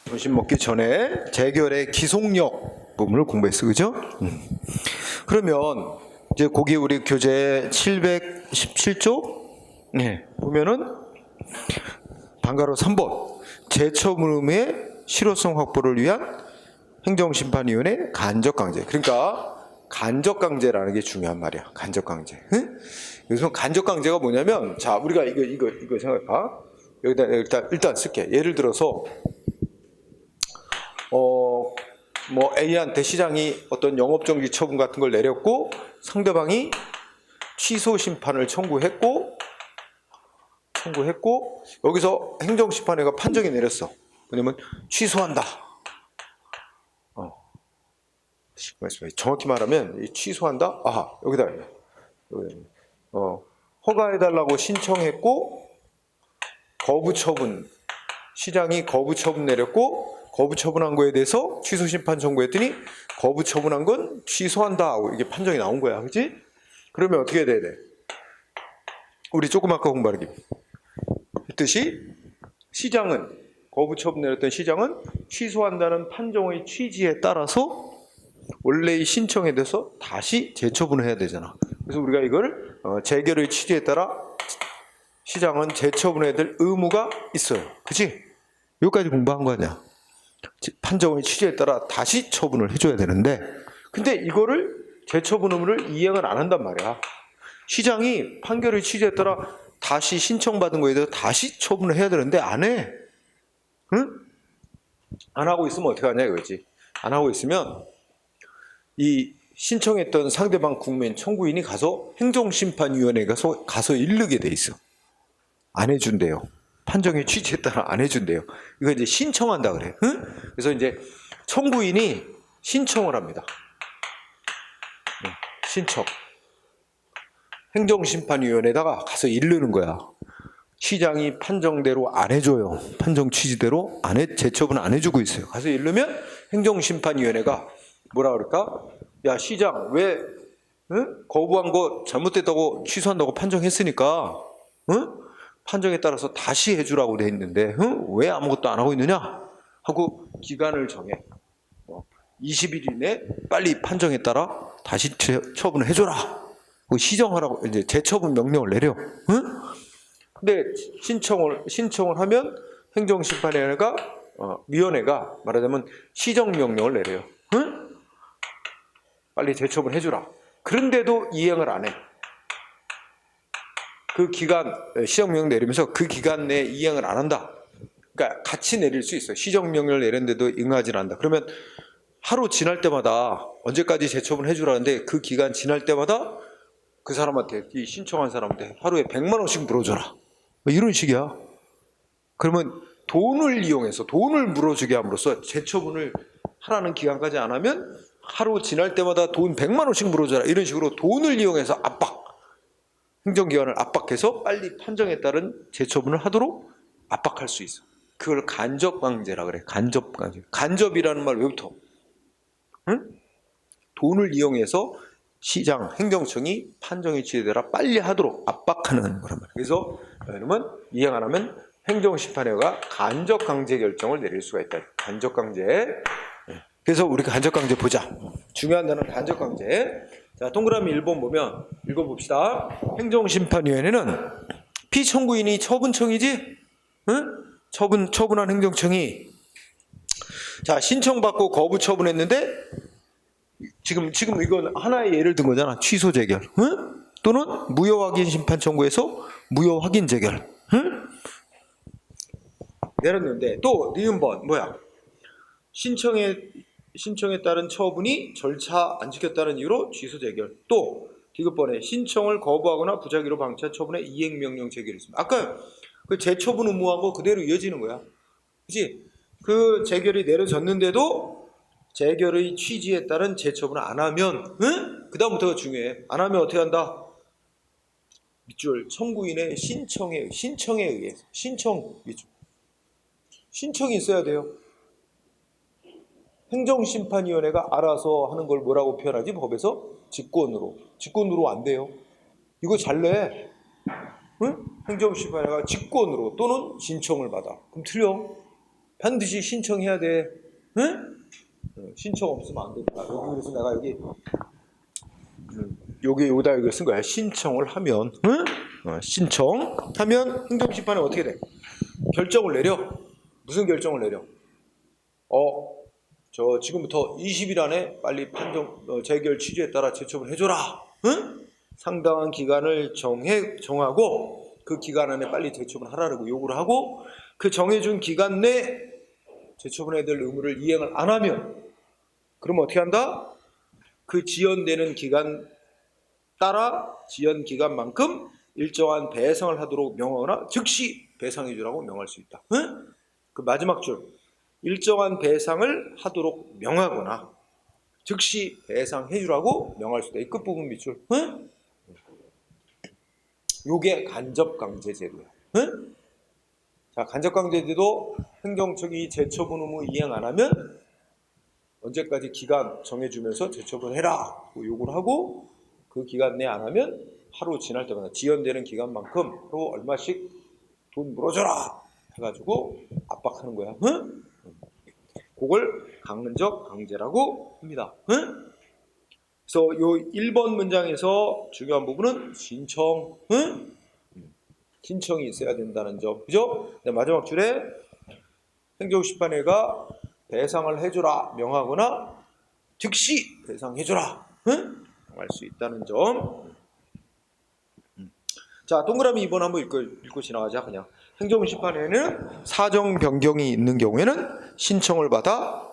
점심 먹기 전에 재결의 기속력 부분을 공부했어, 그죠? 그러면 이제 거기 우리 교재 717조 보면은 방가로 3번 제처분음의 실효성 확보를 위한 행정심판위원회 간접강제. 그러니까 간접강제라는 게 중요한 말이야. 간접강제. 응? 여기서 간접강제가 뭐냐면, 자, 우리가 이거 생각해봐. 여기다 일단 쓸게. 예를 들어서 뭐 A한테 시장이 어떤 영업정지 처분 같은 걸 내렸고 상대방이 취소 심판을 청구했고 여기서 행정심판회가 판정이 내렸어. 뭐냐면 취소한다. 정확히 말하면 이 취소한다. 여기다 허가해달라고 신청했고 거부 처분, 시장이 거부 처분 내렸고 거부 처분한 거에 대해서 취소 심판 청구했더니 거부 처분한 건 취소한다 하고 이게 판정이 나온 거야, 그렇지? 그러면 어떻게 돼야 돼? 우리 조금 아까 공부하기 했듯이 시장은 거부 처분 내렸던 시장은 취소한다는 판정의 취지에 따라서 원래의 신청에 대해서 다시 재처분을 해야 되잖아. 그래서 우리가 이걸 재결의 취지에 따라 시장은 재처분해야 될 의무가 있어요. 그치? 여기까지 공부한 거 아니야. 판정의 취지에 따라 다시 처분을 해줘야 되는데, 근데 이거를 재처분 의무를 이행을 안 한단 말이야. 시장이 판결의 취지에 따라 다시 신청받은 거에 대해서 다시 처분을 해야 되는데 안 해. 응? 안 하고 있으면 어떻게 하냐 이거지. 안 하고 있으면 이 신청했던 상대방 국민 청구인이 가서 행정심판위원회에 가서 이르게 돼 있어. 안 해준대요. 판정의 취지에 따라 안 해준대요. 이거 이제 신청한다 그래. 응? 그래서 이제 청구인이 신청을 합니다. 신청. 행정심판위원회에다가 가서 이르는 거야. 시장이 판정대로 안 해줘요. 판정 취지대로 재처분 안 해주고 있어요. 가서 이르면 행정심판위원회가 뭐라 그럴까? 야, 시장 왜 거부한 거 잘못됐다고 취소한다고 판정했으니까 판정에 따라서 다시 해주라고 돼 있는데 왜 아무것도 안 하고 있느냐? 하고 기간을 정해. 20일 이내 빨리 판정에 따라 다시 처분을 해줘라. 시정하라고 이제 재처분 명령을 내려. 근데 신청을 하면 행정심판위원회가 위원회가 말하자면 시정 명령을 내려요. 빨리 재처분 해주라. 그런데도 이행을 안 해. 그 기간 시정명령 내리면서 그 기간 내에 이행을 안 한다. 그러니까 같이 내릴 수 있어요. 시정명령을 내렸는데도 응하지 않는다. 그러면 하루 지날 때마다 언제까지 재처분 해주라는데 그 기간 지날 때마다 그 사람한테 이 신청한 사람한테 하루에 100만 원씩 물어줘라. 이런 식이야. 그러면 돈을 이용해서 돈을 물어주게 함으로써 재처분을 하라는 기간까지 안 하면 하루 지날 때마다 돈 100만 원씩 물어줘라. 이런 식으로 돈을 이용해서 행정기관을 압박해서 빨리 판정에 따른 재처분을 하도록 압박할 수 있어. 그걸 간접강제라 그래. 간접강제. 간접이라는 말 왜 붙어? 돈을 이용해서 시장, 행정청이 판정의 취지에 따라 빨리 하도록 압박하는 거란 말이에요. 그래서 여러분 이행 안 하면 행정심판회가 간접강제 결정을 내릴 수가 있다. 간접강제. 그래서 우리가 간접강제 보자. 중요한 단어는 간접강제. 자, 동그라미 1번 보면 읽어봅시다. 행정심판위원회는 피청구인이 처분청이지? 처분한 행정청이 자 신청받고 거부 처분했는데 지금 이건 하나의 예를 든 거잖아. 취소 재결. 또는 무효 확인 심판 청구에서 무효 확인 재결. 내렸는데 또 니은 번 뭐야? 신청에 따른 처분이 절차 안 지켰다는 이유로 취소 재결. 또 디귿번에 신청을 거부하거나 부작위로 방치한 처분의 이행명령 재결이 있습니다. 아까 그 재처분 의무한 거 그대로 이어지는 거야. 그치? 그 재결이 내려졌는데도 재결의 취지에 따른 재처분을 안 하면 그 다음부터가 중요해. 안 하면 어떻게 한다? 밑줄 청구인의 신청에 의해서 신청이 있어야 돼요. 행정심판위원회가 알아서 하는 걸 뭐라고 표현하지? 법에서 직권으로 안 돼요. 이거 잘 내. 행정심판회가 직권으로 또는 신청을 받아. 그럼 틀려. 반드시 신청해야 돼. 응? 신청 없으면 안 된다. 여기 그래서 내가 여기 여기다 이거 쓴 거야. 신청을 하면, 응? 신청하면 행정심판에 어떻게 돼? 결정을 내려. 무슨 결정을 내려? 저 지금부터 20일 안에 빨리 재결 취지에 따라 제처분 해줘라. 응? 상당한 기간을 정하고 그 기간 안에 빨리 제처분 하라고 요구를 하고 그 정해준 기간 내 제처분해야 될 의무를 이행을 안 하면 그러면 어떻게 한다? 그 지연되는 기간 따라 지연 기간만큼 일정한 배상을 하도록 명하거나 즉시 배상해 주라고 명할 수 있다. 응? 그 마지막 줄 일정한 배상을 하도록 명하거나 즉시 배상해 주라고 명할 수 있다. 이 끝부분 밑줄. 응? 요게 간접강제제도야. 응? 자, 간접강제제도 행정청이 제처분 의무 이행 안 하면 언제까지 기간 정해주면서 제처분해라 요구를 하고 그 기간 내 안 하면 하루 지날 때마다 지연되는 기간만큼 하루 얼마씩 돈 물어줘라 해가지고 압박하는 거야. 응? 그걸 강적 강제라고 합니다. 응? 그래서 요 1번 문장에서 중요한 부분은 신청, 응? 신청이 있어야 된다는 점, 그죠? 마지막 줄에 행정심판회가 배상을 해주라 명하거나 즉시 배상해주라 응? 할 수 있다는 점. 자, 동그라미 2번 한번 읽고 지나가자. 그냥 행정심판회는 사정 변경이 있는 경우에는 신청을 받아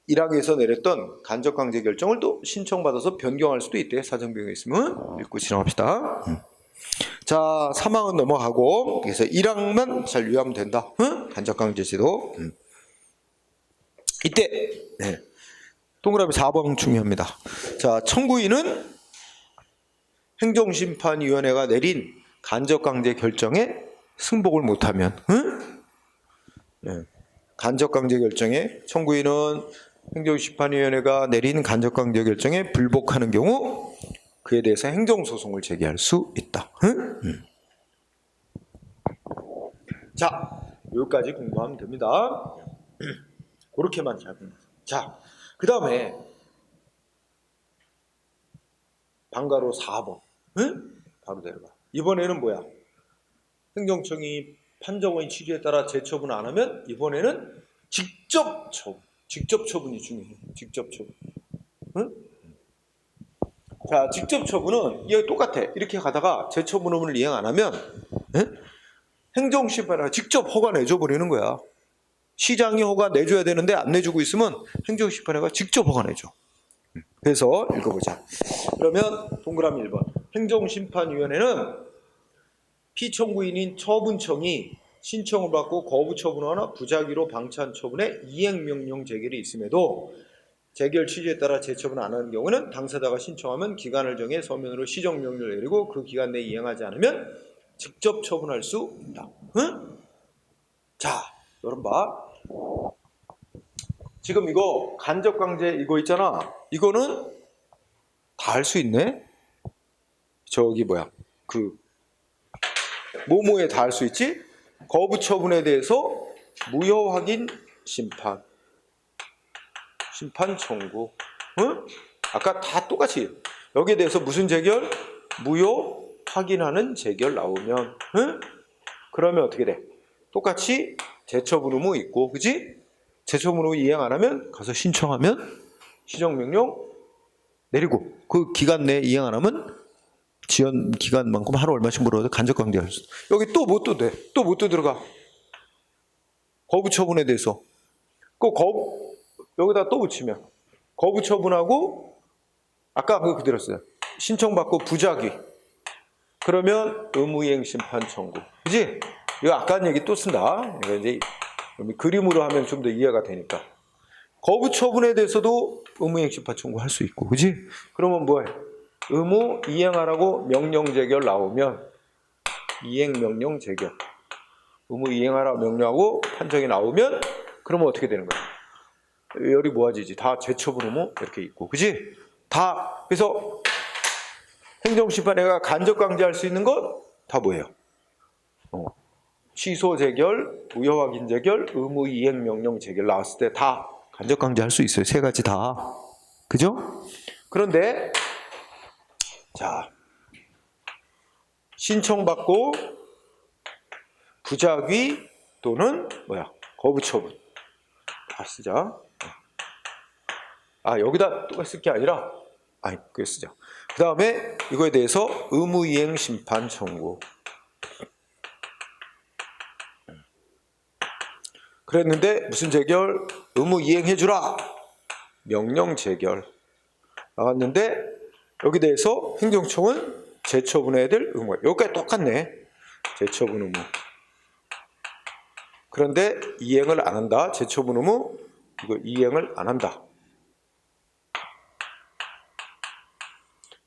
1항에서 내렸던 간접강제 결정을 또 신청받아서 변경할 수도 있대. 사정 변경이 있으면. 읽고 지나갑시다. 자, 3항은 넘어가고 그래서 1항만 잘 유의하면 된다. 응? 간접강제제도. 이때 네. 동그라미 4번 중요합니다. 자, 청구인은 행정심판위원회가 내린 간접강제 결정에 승복을 못하면, 응? 네. 간접강제 결정에 청구인은 행정심판위원회가 내린 간접강제 결정에 불복하는 경우 그에 대해서 행정소송을 제기할 수 있다. 응? 자, 여기까지 공부하면 됩니다. 그렇게만 잘 공부하세요. 자, 그 다음에 방가로 4번. 응? 바로 내려가. 이번에는 뭐야? 행정청이 판정의 취지에 따라 재처분 안 하면 이번에는 직접 처분. 직접 처분이 중요해. 직접 처분. 응? 자, 직접 처분은 이게 똑같아. 이렇게 가다가 재처분 의무를 이행 안 하면 응? 행정심판회가 직접 허가 내줘 버리는 거야. 시장이 허가 내줘야 되는데 안 내주고 있으면 행정심판회가 직접 허가 내줘. 그래서 읽어보자. 그러면 동그라미 1번. 행정심판위원회는 피청구인인 처분청이 신청을 받고 거부처분하거나 부작위로 방치한 처분에 이행명령 재결이 있음에도 재결 취지에 따라 재처분 안 하는 경우는 당사자가 신청하면 기간을 정해 서면으로 시정명령을 내리고 그 기간 내에 이행하지 않으면 직접 처분할 수 있다. 응? 자, 여러분 봐. 지금 이거 간접강제 이거 있잖아. 이거는 다 할 수 있네. 저기 뭐야 그 뭐뭐에 다 할 수 있지? 거부 처분에 대해서 무효 확인 심판 청구. 응? 아까 다 똑같이 여기에 대해서 무슨 재결? 무효 확인하는 재결 나오면 응? 그러면 어떻게 돼? 똑같이 재처분 의무 있고 그지? 재처분 의무 이행 안 하면 가서 신청하면 시정명령 내리고 그 기간 내에 이행 안 하면 지연 기간만큼 하루 얼마씩 물어도 간접강제할 수. 여기 또 뭐 또 돼? 또 뭐 또 들어가? 거부 처분에 대해서. 여기다 또 붙이면 거부 처분하고 아까 그거 그대로 써요. 신청받고 부작위. 그러면 의무이행 심판 청구. 그지? 이거 아까 얘기 또 쓴다. 이거 이제 그림으로 하면 좀 더 이해가 되니까. 거부 처분에 대해서도 의무이행 심판 청구할 수 있고, 그지? 그러면 뭐해? 의무 이행하라고 명령 재결 나오면 이행 명령 재결. 의무 이행하라 명령하고 판정이 나오면 그러면 어떻게 되는 거야? 열이 모아지지. 다 재처분 의무 이렇게 있고, 그지? 다 그래서 행정심판회가 간접강제할 수 있는 건 다 뭐예요? 취소 재결, 무효 확인 재결, 의무 이행 명령 재결 나왔을 때 다 간접 강제 할 수 있어요. 세 가지 다. 그죠? 그런데 자, 신청받고 부작위 또는 거부 처분. 다 쓰자. 여기다 또 쓸 게 아니라 그게 쓰자. 그 다음에 이거에 대해서 의무이행 심판 청구. 그랬는데 무슨 재결? 의무이행해주라. 명령 재결. 나왔는데 여기 대해서 행정청은 재처분해야 될 의무가. 여기까지 똑같네. 재처분 의무. 그런데 이행을 안 한다. 재처분 의무. 이거 이행을 안 한다.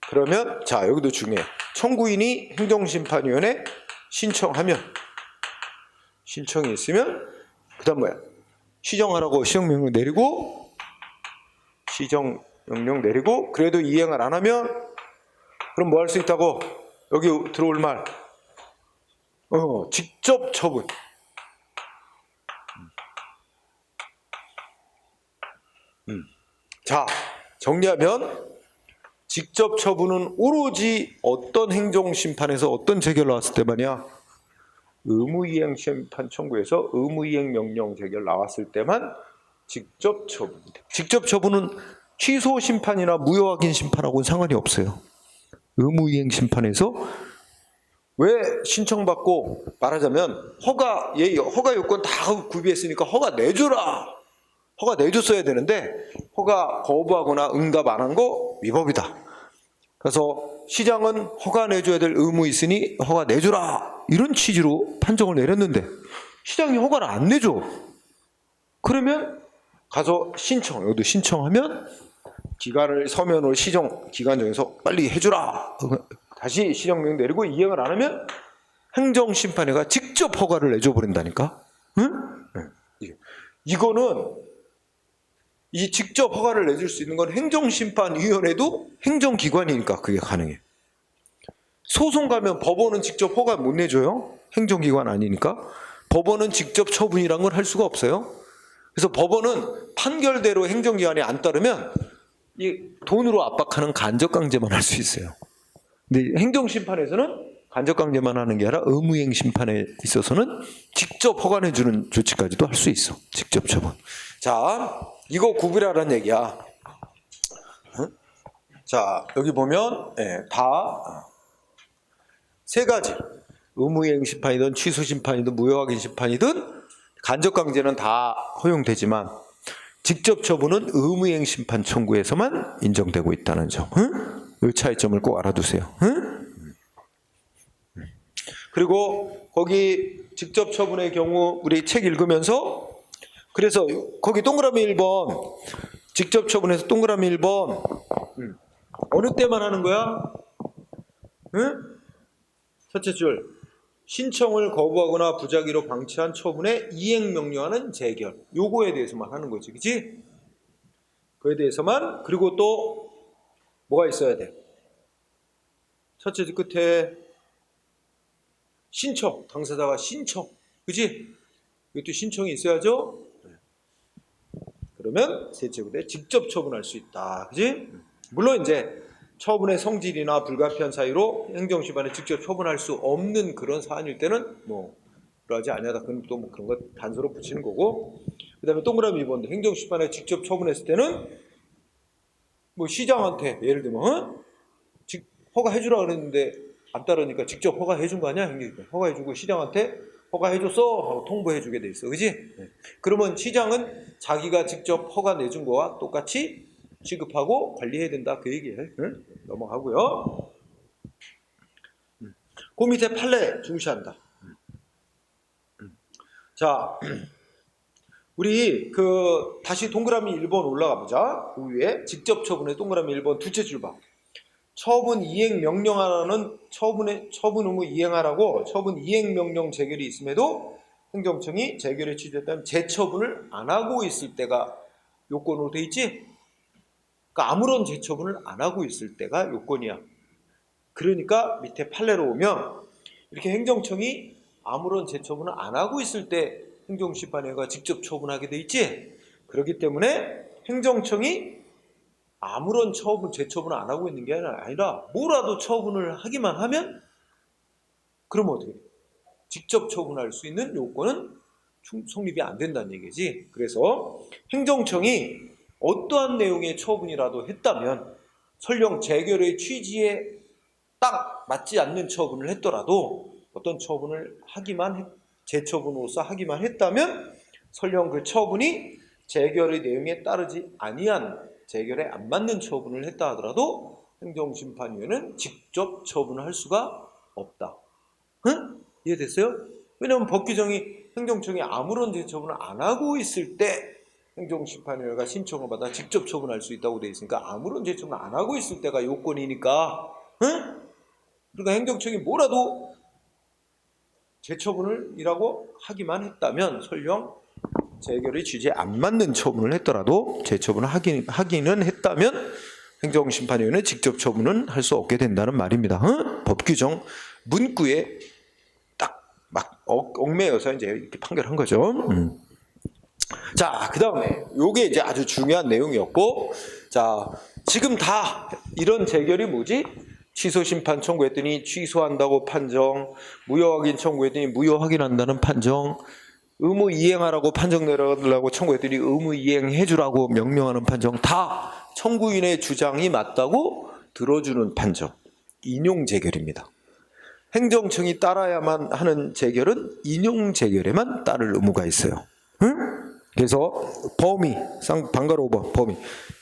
그러면 자, 여기도 중요해. 청구인이 행정심판위원회 신청하면, 신청이 있으면 그 다음 시정하라고 시정명령 내리고, 시정명령 내리고 그래도 이행을 안 하면 그럼 뭐 할 수 있다고? 여기 들어올 말 직접 처분. 자, 정리하면 직접 처분은 오로지 어떤 행정심판에서 어떤 재결 나왔을 때 말이야? 의무이행 심판 청구에서 의무이행 명령 재결 나왔을 때만 직접 처분. 직접 처분은 취소 심판이나 무효 확인 심판하고는 상관이 없어요. 의무이행 심판에서 왜 신청받고 말하자면 허가 요건 다 구비했으니까 허가 내줘라. 허가 내줬어야 되는데 허가 거부하거나 응답 안 한 거 위법이다. 그래서 시장은 허가 내줘야 될 의무 있으니 허가 내줘라. 이런 취지로 판정을 내렸는데 시장이 허가를 안 내줘. 그러면 가서 여기도 신청하면 기간을 서면으로 시정 기간 정해서 빨리 해주라. 다시 시정명령 내리고 이행을 안 하면 행정심판회가 직접 허가를 내줘 버린다니까. 응? 이거는 이 직접 허가를 내줄 수 있는 건 행정심판위원회도 행정기관이니까 그게 가능해. 소송 가면 법원은 직접 허가 못 내줘요. 행정기관 아니니까. 법원은 직접 처분이란 걸 할 수가 없어요. 그래서 법원은 판결대로 행정기관이 안 따르면 이 돈으로 압박하는 간접강제만 할 수 있어요. 근데 행정심판에서는 간접강제만 하는 게 아니라 의무이행 심판에 있어서는 직접 허가 내주는 조치까지도 할 수 있어. 직접 처분. 자, 이거 구분하라는 얘기야. 자, 여기 보면 다 세 가지. 의무이행 심판이든 취소 심판이든 무효 확인 심판이든 간접 강제는 다 허용되지만 직접 처분은 의무이행 심판 청구에서만 인정되고 있다는 점. 이 차이점을 꼭 알아두세요. 그리고 거기 직접 처분의 경우 우리 책 읽으면서 그래서 거기 동그라미 1번 직접 처분에서 동그라미 1번 어느 때만 하는 거야? 첫째 줄 신청을 거부하거나 부작위로 방치한 처분에 이행 명령하는 재결. 요거에 대해서만 하는 거지. 그치? 그에 대해서만. 그리고 또 뭐가 있어야 돼? 첫째 줄 끝에 신청. 당사자가 신청. 그치? 이것도 신청이 있어야죠? 그러면 셋째 부대 직접 처분할 수 있다. 그치? 물론 이제 처분의 성질이나 불가피한 사유로 행정심판에 직접 처분할 수 없는 그런 사안일 때는 그러지 아니하다. 그럼 또 그런 거 단서로 붙이는 거고. 그 다음에 동그라미 2번도 행정심판에 직접 처분했을 때는 시장한테 예를 들면 허가해주라 그랬는데 안 따르니까 직접 허가해준 거 아니야? 행정심판 허가해주고 시장한테 허가해줬어 하고 통보해주게 돼 있어. 그지? 그러면 시장은 자기가 직접 허가 내준 거와 똑같이 취급하고 관리해야 된다. 그 얘기예요. 넘어가고요. 그 밑에 판례 중시한다. 자, 우리 다시 동그라미 1번 올라가 보자. 그 위에 직접 처분의 동그라미 1번 두째 줄 봐. 처분 이행 명령하라는 처분 의무 이행하라고 처분 이행 명령 재결이 있음에도 행정청이 재결에 취소했다면 재처분을 안 하고 있을 때가 요건으로 돼 있지? 그러니까 아무런 재처분을 안 하고 있을 때가 요건이야. 그러니까 밑에 판례로 오면 이렇게 행정청이 아무런 재처분을 안 하고 있을 때 행정심판위원회가 직접 처분하게 돼 있지. 그렇기 때문에 행정청이 아무런 재처분을 안 하고 있는 게 아니라 뭐라도 처분을 하기만 하면 그러면 어떻게 돼? 직접 처분할 수 있는 요건은 성립이 안 된다는 얘기지. 그래서 행정청이 어떠한 내용의 처분이라도 했다면 설령 재결의 취지에 딱 맞지 않는 처분을 했더라도 어떤 처분을 재처분으로서 하기만 했다면 설령 그 처분이 재결의 내용에 따르지 아니한 재결에 안 맞는 처분을 했다 하더라도 행정심판위원회는 직접 처분을 할 수가 없다. 응? 이해됐어요? 왜냐하면 법규정이 행정청이 아무런 재처분을 안 하고 있을 때 행정심판위원회가 신청을 받아 직접 처분할 수 있다고 되어 있으니까 아무런 재처분을 안 하고 있을 때가 요건이니까, 응? 그러니까 행정청이 뭐라도 재처분이라고 하기만 했다면 설령 재결의 취지에 안 맞는 처분을 했더라도 재처분을 하기는 했다면 행정심판위원회는 직접 처분은 할 수 없게 된다는 말입니다. 응? 법규정 문구에 딱 막 얽매여서 이제 이렇게 판결한 거죠. 자, 그 다음에 요게 이제 아주 중요한 내용이었고, 자, 지금 다 이런 재결이 뭐지? 취소 심판 청구했더니 취소한다고 판정, 무효 확인 청구했더니 무효 확인한다는 판정, 의무 이행하라고 판정 내려달라고 청구했더니 의무 이행해주라고 명령하는 판정, 다 청구인의 주장이 맞다고 들어주는 판정, 인용 재결입니다. 행정청이 따라야만 하는 재결은 인용 재결에만 따를 의무가 있어요. 응? 그래서 범위, 방가로 5번 범위.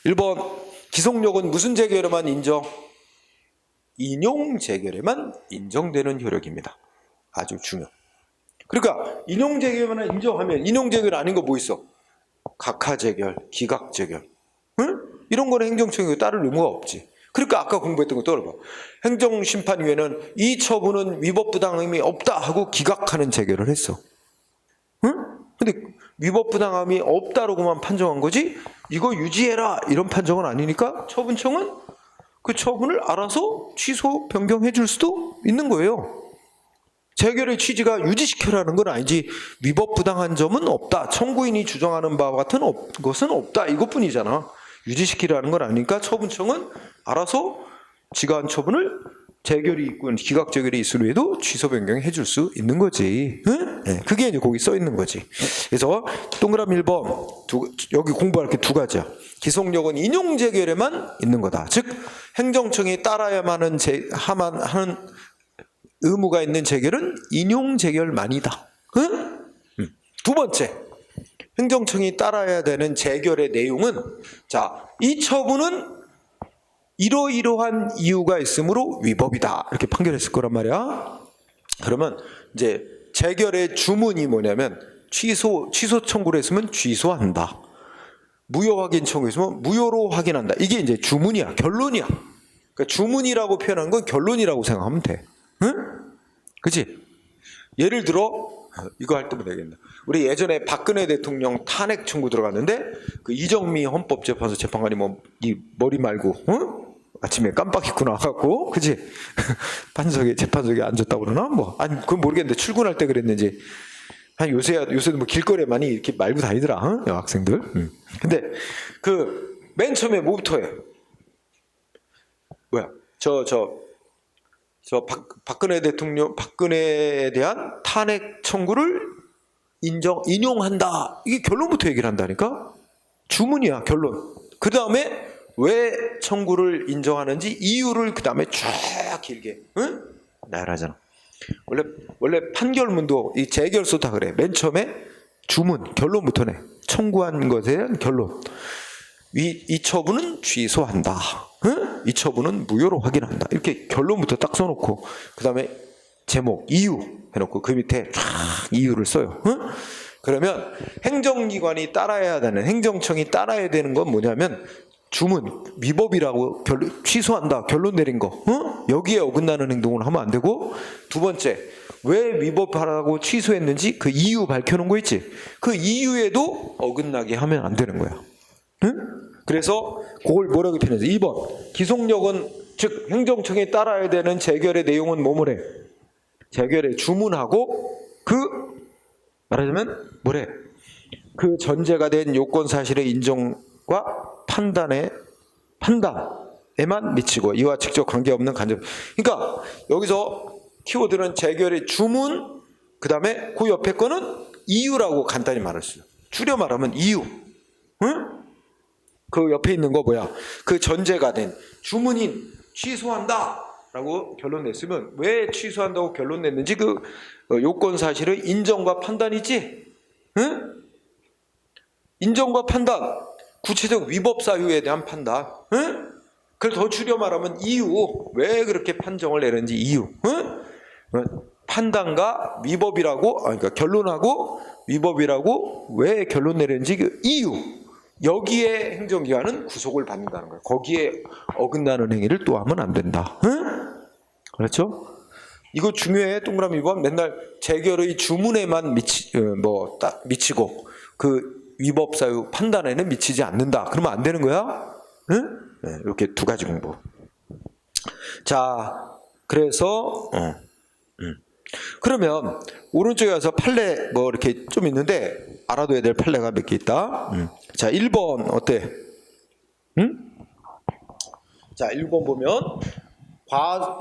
1번 기속력은 무슨 재결에만 인정? 인용 재결에만 인정되는 효력입니다. 아주 중요. 그러니까 인용 재결만 인정하면 인용 재결 아닌 거 뭐 있어? 각하 재결, 기각 재결. 응? 이런 거는 행정청이 따를 의무가 없지. 그러니까 아까 공부했던 거 떠올려봐. 행정심판위원회는 이 처분은 위법부당함이 없다 하고 기각하는 재결을 했어. 응? 근데 위법부당함이 없다라고만 판정한 거지 이거 유지해라 이런 판정은 아니니까 처분청은 그 처분을 알아서 취소, 변경해 줄 수도 있는 거예요. 재결의 취지가 유지시켜라는 건 아니지 위법부당한 점은 없다. 청구인이 주장하는 바와 같은 것은 없다. 이것뿐이잖아. 유지시키라는 건 아니니까 처분청은 알아서 지가 한 처분을 재결이 있고 기각 재결이 있을 후에도 취소 변경해 줄 수 있는 거지. 응? 네, 그게 이제 거기 써 있는 거지. 그래서 동그라미 1번 여기 공부할 게 두 가지야. 기속력은 인용 재결에만 있는 거다. 즉 행정청이 따라야만 하는 의무가 있는 재결은 인용 재결만이다. 응? 두 번째, 행정청이 따라야 되는 재결의 내용은 자, 이 처분은 이러이러한 이유가 있으므로 위법이다. 이렇게 판결했을 거란 말이야. 그러면 이제 재결의 주문이 뭐냐면 취소 청구를 했으면 취소한다. 무효 확인 청구했으면 무효로 확인한다. 이게 이제 주문이야. 결론이야. 그러니까 주문이라고 표현한 건 결론이라고 생각하면 돼. 응? 그치? 예를 들어 이거 할 때면 되겠네. 우리 예전에 박근혜 대통령 탄핵 청구 들어갔는데 그 이정미 헌법재판소 재판관이 이 머리 말고 아침에 깜빡 잊고 나와갖고 그치? 재판석에 앉았다고 그러나? 아니 그건 모르겠는데 출근할 때 그랬는지 아니 요새도 길거리에 많이 이렇게 말고 다니더라 여학생들. 근데 그 맨 처음에 뭐부터 해? 뭐야? 박근혜에 대한 탄핵 청구를 인용한다. 이게 결론부터 얘기를 한다니까? 주문이야, 결론. 그 다음에 왜 청구를 인정하는지 이유를 그 다음에 쫙 길게, 응? 나열하잖아. 원래 판결문도 이 재결소 다 그래. 맨 처음에 주문, 결론부터 내. 청구한 것에 대한 결론. 이 처분은 취소한다. 응? 이 처분은 무효로 확인한다. 이렇게 결론부터 딱 써놓고 그 다음에 제목, 이유 해놓고 그 밑에 쫙 이유를 써요. 응? 그러면 행정기관이 따라야 되는, 행정청이 따라야 되는 건 뭐냐면 주문, 위법이라고 취소한다. 결론 내린 거. 응? 여기에 어긋나는 행동을 하면 안 되고 두 번째, 왜 위법하라고 취소했는지 그 이유 밝혀놓은 거 있지? 그 이유에도 어긋나게 하면 안 되는 거야. 응? 그래서 그걸 뭐라고 표현해서 2번 기속력은 즉 행정청이 따라야 되는 재결의 내용은 뭐뭐래? 재결의 주문하고 말하자면 뭐래? 그 전제가 된 요건 사실의 인정과 판단에만 미치고 이와 직접 관계없는 간접. 그러니까 여기서 키워드는 재결의 주문, 그 다음에 그 옆에 거는 이유라고 간단히 말했어요. 줄여 말하면 이유. 응? 그 옆에 있는 거 뭐야? 그 전제가 된 주문인 취소한다 라고 결론 냈으면 왜 취소한다고 결론 냈는지 그 요건 사실의 인정과 판단이지? 응? 인정과 판단, 구체적 위법 사유에 대한 판단. 응? 그걸 더 줄여 말하면 이유. 왜 그렇게 판정을 내는지 이유. 응? 판단과 위법이라고, 그러니까 결론하고 위법이라고 왜 결론 내는지 그 이유. 여기에 행정기관은 구속을 받는다는 거예요. 거기에 어긋나는 행위를 또 하면 안 된다. 응? 그렇죠? 이거 중요해. 동그라미 2번. 맨날 재결의 주문에만 미치고 그 위법 사유 판단에는 미치지 않는다. 그러면 안 되는 거야? 응? 네, 이렇게 두 가지 공부. 자, 그래서 그러면 오른쪽에 가서 판례 뭐 이렇게 좀 있는데 알아둬야 될 판례가 몇 개 있다. 자, 1번 어때? 응? 자, 1번 보면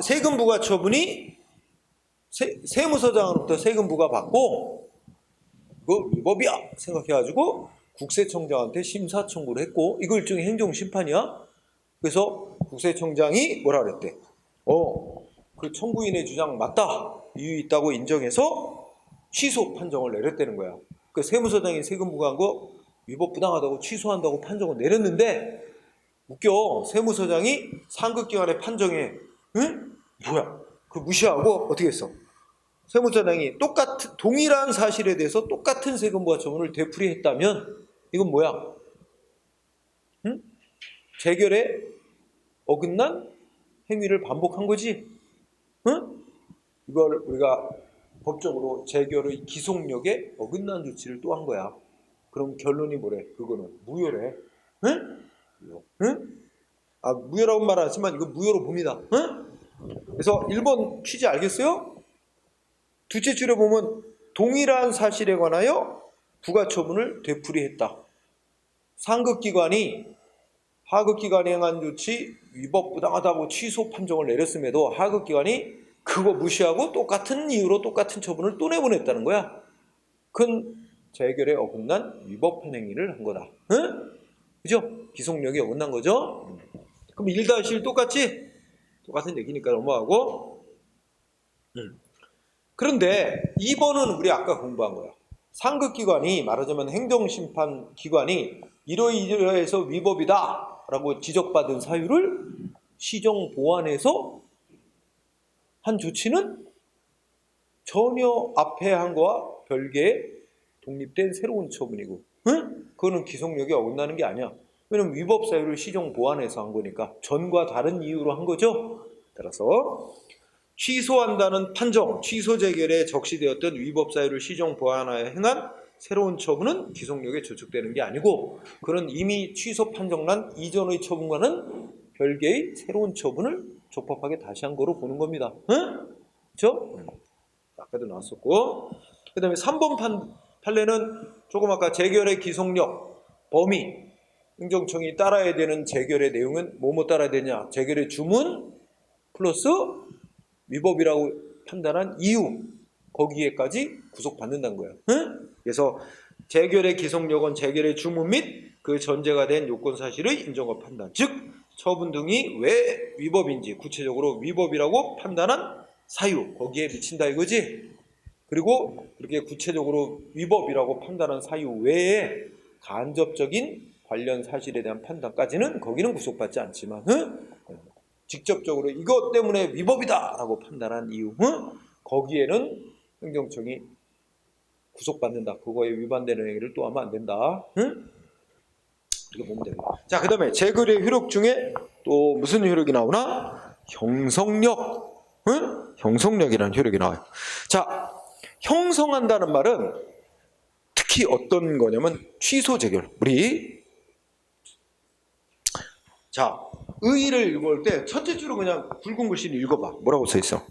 세금 부과 처분이 세무서장으로부터 세금 부과 받고 그거 위법이야 생각해가지고 국세청장한테 심사 청구를 했고 이거 일종의 행정심판이야. 그래서 국세청장이 뭐라 그랬대? 그 청구인의 주장 맞다. 이유 있다고 인정해서 취소 판정을 내렸다는 거야. 그 세무서장이 세금 부과한 거 위법 부당하다고 취소한다고 판정을 내렸는데 웃겨. 세무서장이 상급기관의 판정에 응? 뭐야? 그 무시하고 어떻게 했어? 세무서장이 동일한 사실에 대해서 똑같은 세금 부과 처분을 되풀이했다면 이건 뭐야? 응? 재결에 어긋난 행위를 반복한 거지. 응? 이걸 우리가 법적으로 재결의 기속력에 어긋난 조치를 또 한 거야. 그럼 결론이 뭐래? 그거는 무효래. 응? 응? 무효라고 말 안 하지만 이거 무효로 봅니다. 응? 그래서 1번 취지 알겠어요? 둘째 줄에 보면 동일한 사실에 관하여 부가처분을 되풀이했다. 상급기관이 하급기관이 행한 조치 위법 부당하다고 취소 판정을 내렸음에도 하급기관이 그거 무시하고 똑같은 이유로 똑같은 처분을 또 내보냈다는 거야. 그건 재결에 어긋난 위법한 행위를 한 거다. 응? 그죠? 기속력이 어긋난 거죠? 그럼 1-1 똑같지? 똑같은 얘기니까 넘어가고. 그런데 2번은 우리 아까 공부한 거야. 상급기관이 말하자면 행정심판기관이 이러이러해서 위법이다 라고 지적받은 사유를 시정 보완해서 한 조치는 전혀 앞에 한 거와 별개의 독립된 새로운 처분이고 그거는 기속력이 어긋나는 게 아니야. 왜냐면 위법 사유를 시정 보완해서 한 거니까 전과 다른 이유로 한 거죠. 따라서 취소한다는 판정, 취소 재결에 적시되었던 위법 사유를 시정 보완하여 행한 새로운 처분은 기속력에 저촉되는 게 아니고 그런 이미 취소 판정난 이전의 처분과는 별개의 새로운 처분을 적법하게 다시 한 거로 보는 겁니다. 그렇죠? 아까도 나왔었고 그 다음에 3번 판례는 조금 아까 재결의 기속력, 범위 행정청이 따라야 되는 재결의 내용은 뭐뭐 따라야 되냐 재결의 주문 플러스 위법이라고 판단한 이유 거기에까지 구속받는다는 거예요. 그래서 재결의 기속력은 재결의 주문 및 그 전제가 된 요건 사실의 인정과 판단 즉 처분 등이 왜 위법인지 구체적으로 위법이라고 판단한 사유 거기에 미친다 이거지. 그리고 그렇게 구체적으로 위법이라고 판단한 사유 외에 간접적인 관련 사실에 대한 판단까지는 거기는 구속받지 않지만 직접적으로 이것 때문에 위법이다 라고 판단한 이유 거기에는 행정청이 구속받는다. 그거에 위반되는 행위를 또 하면 안 된다. 이렇게 보면 돼요. 자, 그 다음에 재결의 효력 중에 또 무슨 효력이 나오나? 형성력. 형성력이라는 효력이 나와요. 자, 형성한다는 말은 특히 어떤 거냐면 취소 재결. 우리 자 의의를 읽을 때 첫째 줄은 그냥 굵은 글씨를 읽어봐. 뭐라고 써 있어?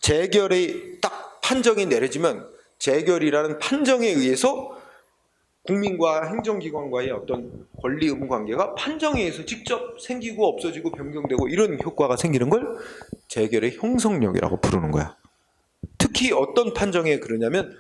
재결이 딱 판정이 내려지면 재결이라는 판정에 의해서 국민과 행정기관과의 어떤 권리 의무 관계가 판정에 의해서 직접 생기고 없어지고 변경되고 이런 효과가 생기는 걸 재결의 형성력이라고 부르는 거야. 특히 어떤 판정에 그러냐면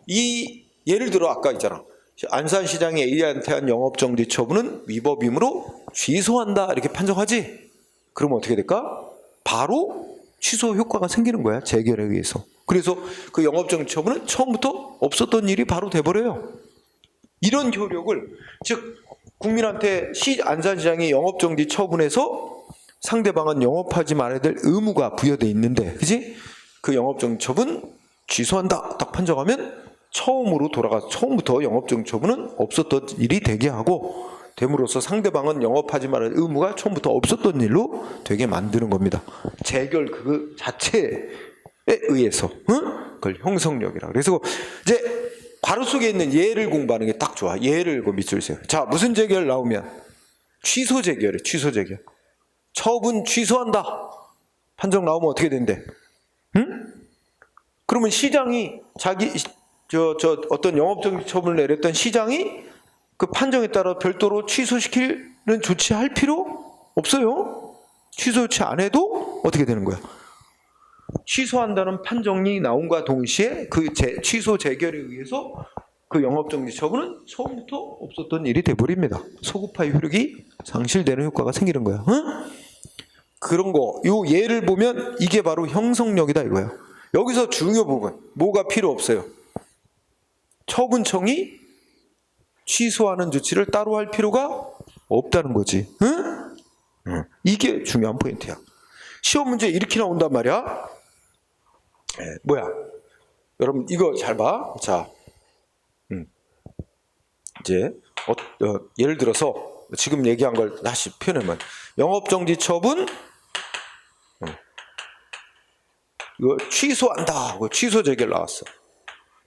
예를 들어 아까 있잖아. 안산시장이 A한테 한 영업정지 처분은 위법이므로 취소한다 이렇게 판정하지. 그러면 어떻게 될까? 바로 취소 효과가 생기는 거야. 재결에 의해서. 그래서 그 영업정지 처분은 처음부터 없었던 일이 바로 돼버려요. 이런 효력을, 즉 국민한테 안산시장이 영업정지 처분해서 상대방은 영업하지 말아야 될 의무가 부여돼 있는데, 그지? 그 영업정지 처분 취소한다 딱 판정하면 처음부터 영업정지 처분은 없었던 일이 되게 하고, 됨으로써 상대방은 영업하지 말아야 할 의무가 처음부터 없었던 일로 되게 만드는 겁니다. 재결 그 자체에 의해서, 그걸 형성력이라. 그래서 이제 괄호 속에 있는 예를 공부하는 게 딱 좋아. 예를 그 밑줄 세요. 자, 무슨 재결 나오면 취소 재결이에요. 취소 재결. 처분 취소한다. 판정 나오면 어떻게 된대? 그러면 시장이 어떤 영업정지 처분을 내렸던 시장이 그 판정에 따라 별도로 취소시키는 조치할 필요 없어요. 취소 조치 안 해도 어떻게 되는 거야? 취소한다는 판정이 나온과 동시에 그 취소 재결에 의해서 그 영업정지 처분은 처음부터 없었던 일이 돼버립니다. 소급파의 효력이 상실되는 효과가 생기는 거야. 그런 거, 요 예를 보면 이게 바로 형성력이다 이거예요. 여기서 중요 부분, 뭐가 필요 없어요? 처분청이 취소하는 조치를 따로 할 필요가 없다는 거지. 이게 중요한 포인트야. 시험 문제 이렇게 나온단 말이야. 뭐야? 여러분 이거 잘 봐. 자, 이제 예를 들어서 지금 얘기한 걸 다시 표현하면 영업정지 처분 이거 취소한다. 취소 재결 나왔어.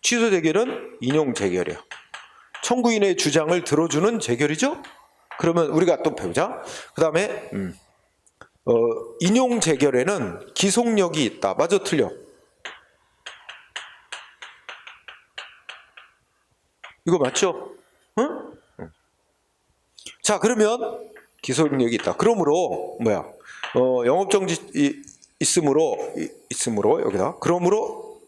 취소 재결은 인용 재결이야. 청구인의 주장을 들어주는 재결이죠. 그러면 우리가 또 배우자. 그 다음에 인용 재결에는 기속력이 있다. 맞아 틀려? 이거 맞죠? 응? 자, 그러면 기속력이 있다. 그러므로 뭐야? 영업정지 있으므로 여기다. 그러므로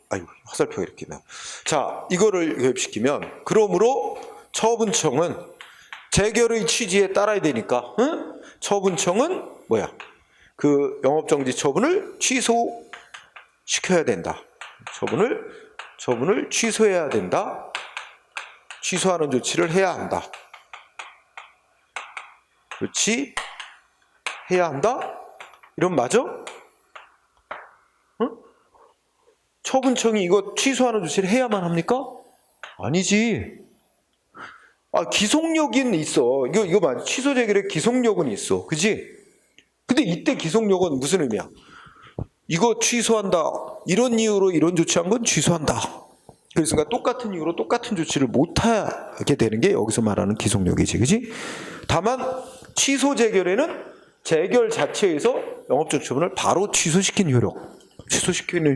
화살표가 이렇게 나. 자, 이거를 교입시키면 그러므로 처분청은 재결의 취지에 따라야 되니까, 처분청은 뭐야? 그 영업정지 처분을 취소시켜야 된다. 처분을 취소해야 된다. 취소하는 조치를 해야 한다. 그렇지? 해야 한다? 이런 맞아? 처분청이 이거 취소하는 조치를 해야만 합니까? 아니지. 기속력은 있어. 이거 맞아. 취소 재결의 기속력은 있어. 그지? 근데 이때 기속력은 무슨 의미야? 이거 취소한다. 이런 이유로 이런 조치한 건 취소한다. 그러니까 똑같은 이유로 똑같은 조치를 못하게 되는 게 여기서 말하는 기속력이지. 그지? 다만 취소 재결에는 재결 자체에서 영업정지 처분을 바로 취소시키는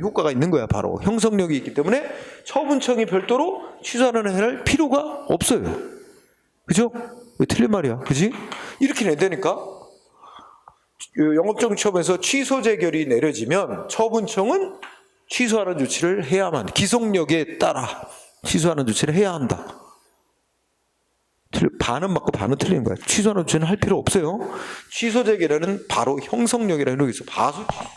효과가 있는 거야. 바로 형성력이 있기 때문에 처분청이 별도로 취소하는 필요가 없어요. 그죠? 왜 틀린 말이야? 그지? 이렇게 내되니까 영업정지 처분에서 취소 재결이 내려지면 처분청은 취소하는 조치를 해야만, 기속력에 따라 취소하는 조치를 해야 한다. 반은 맞고 반은 틀리는 거야. 취소하는 조치는 할 필요 없어요. 취소 재결에는 바로 형성력이라는 효력이 있어. 바로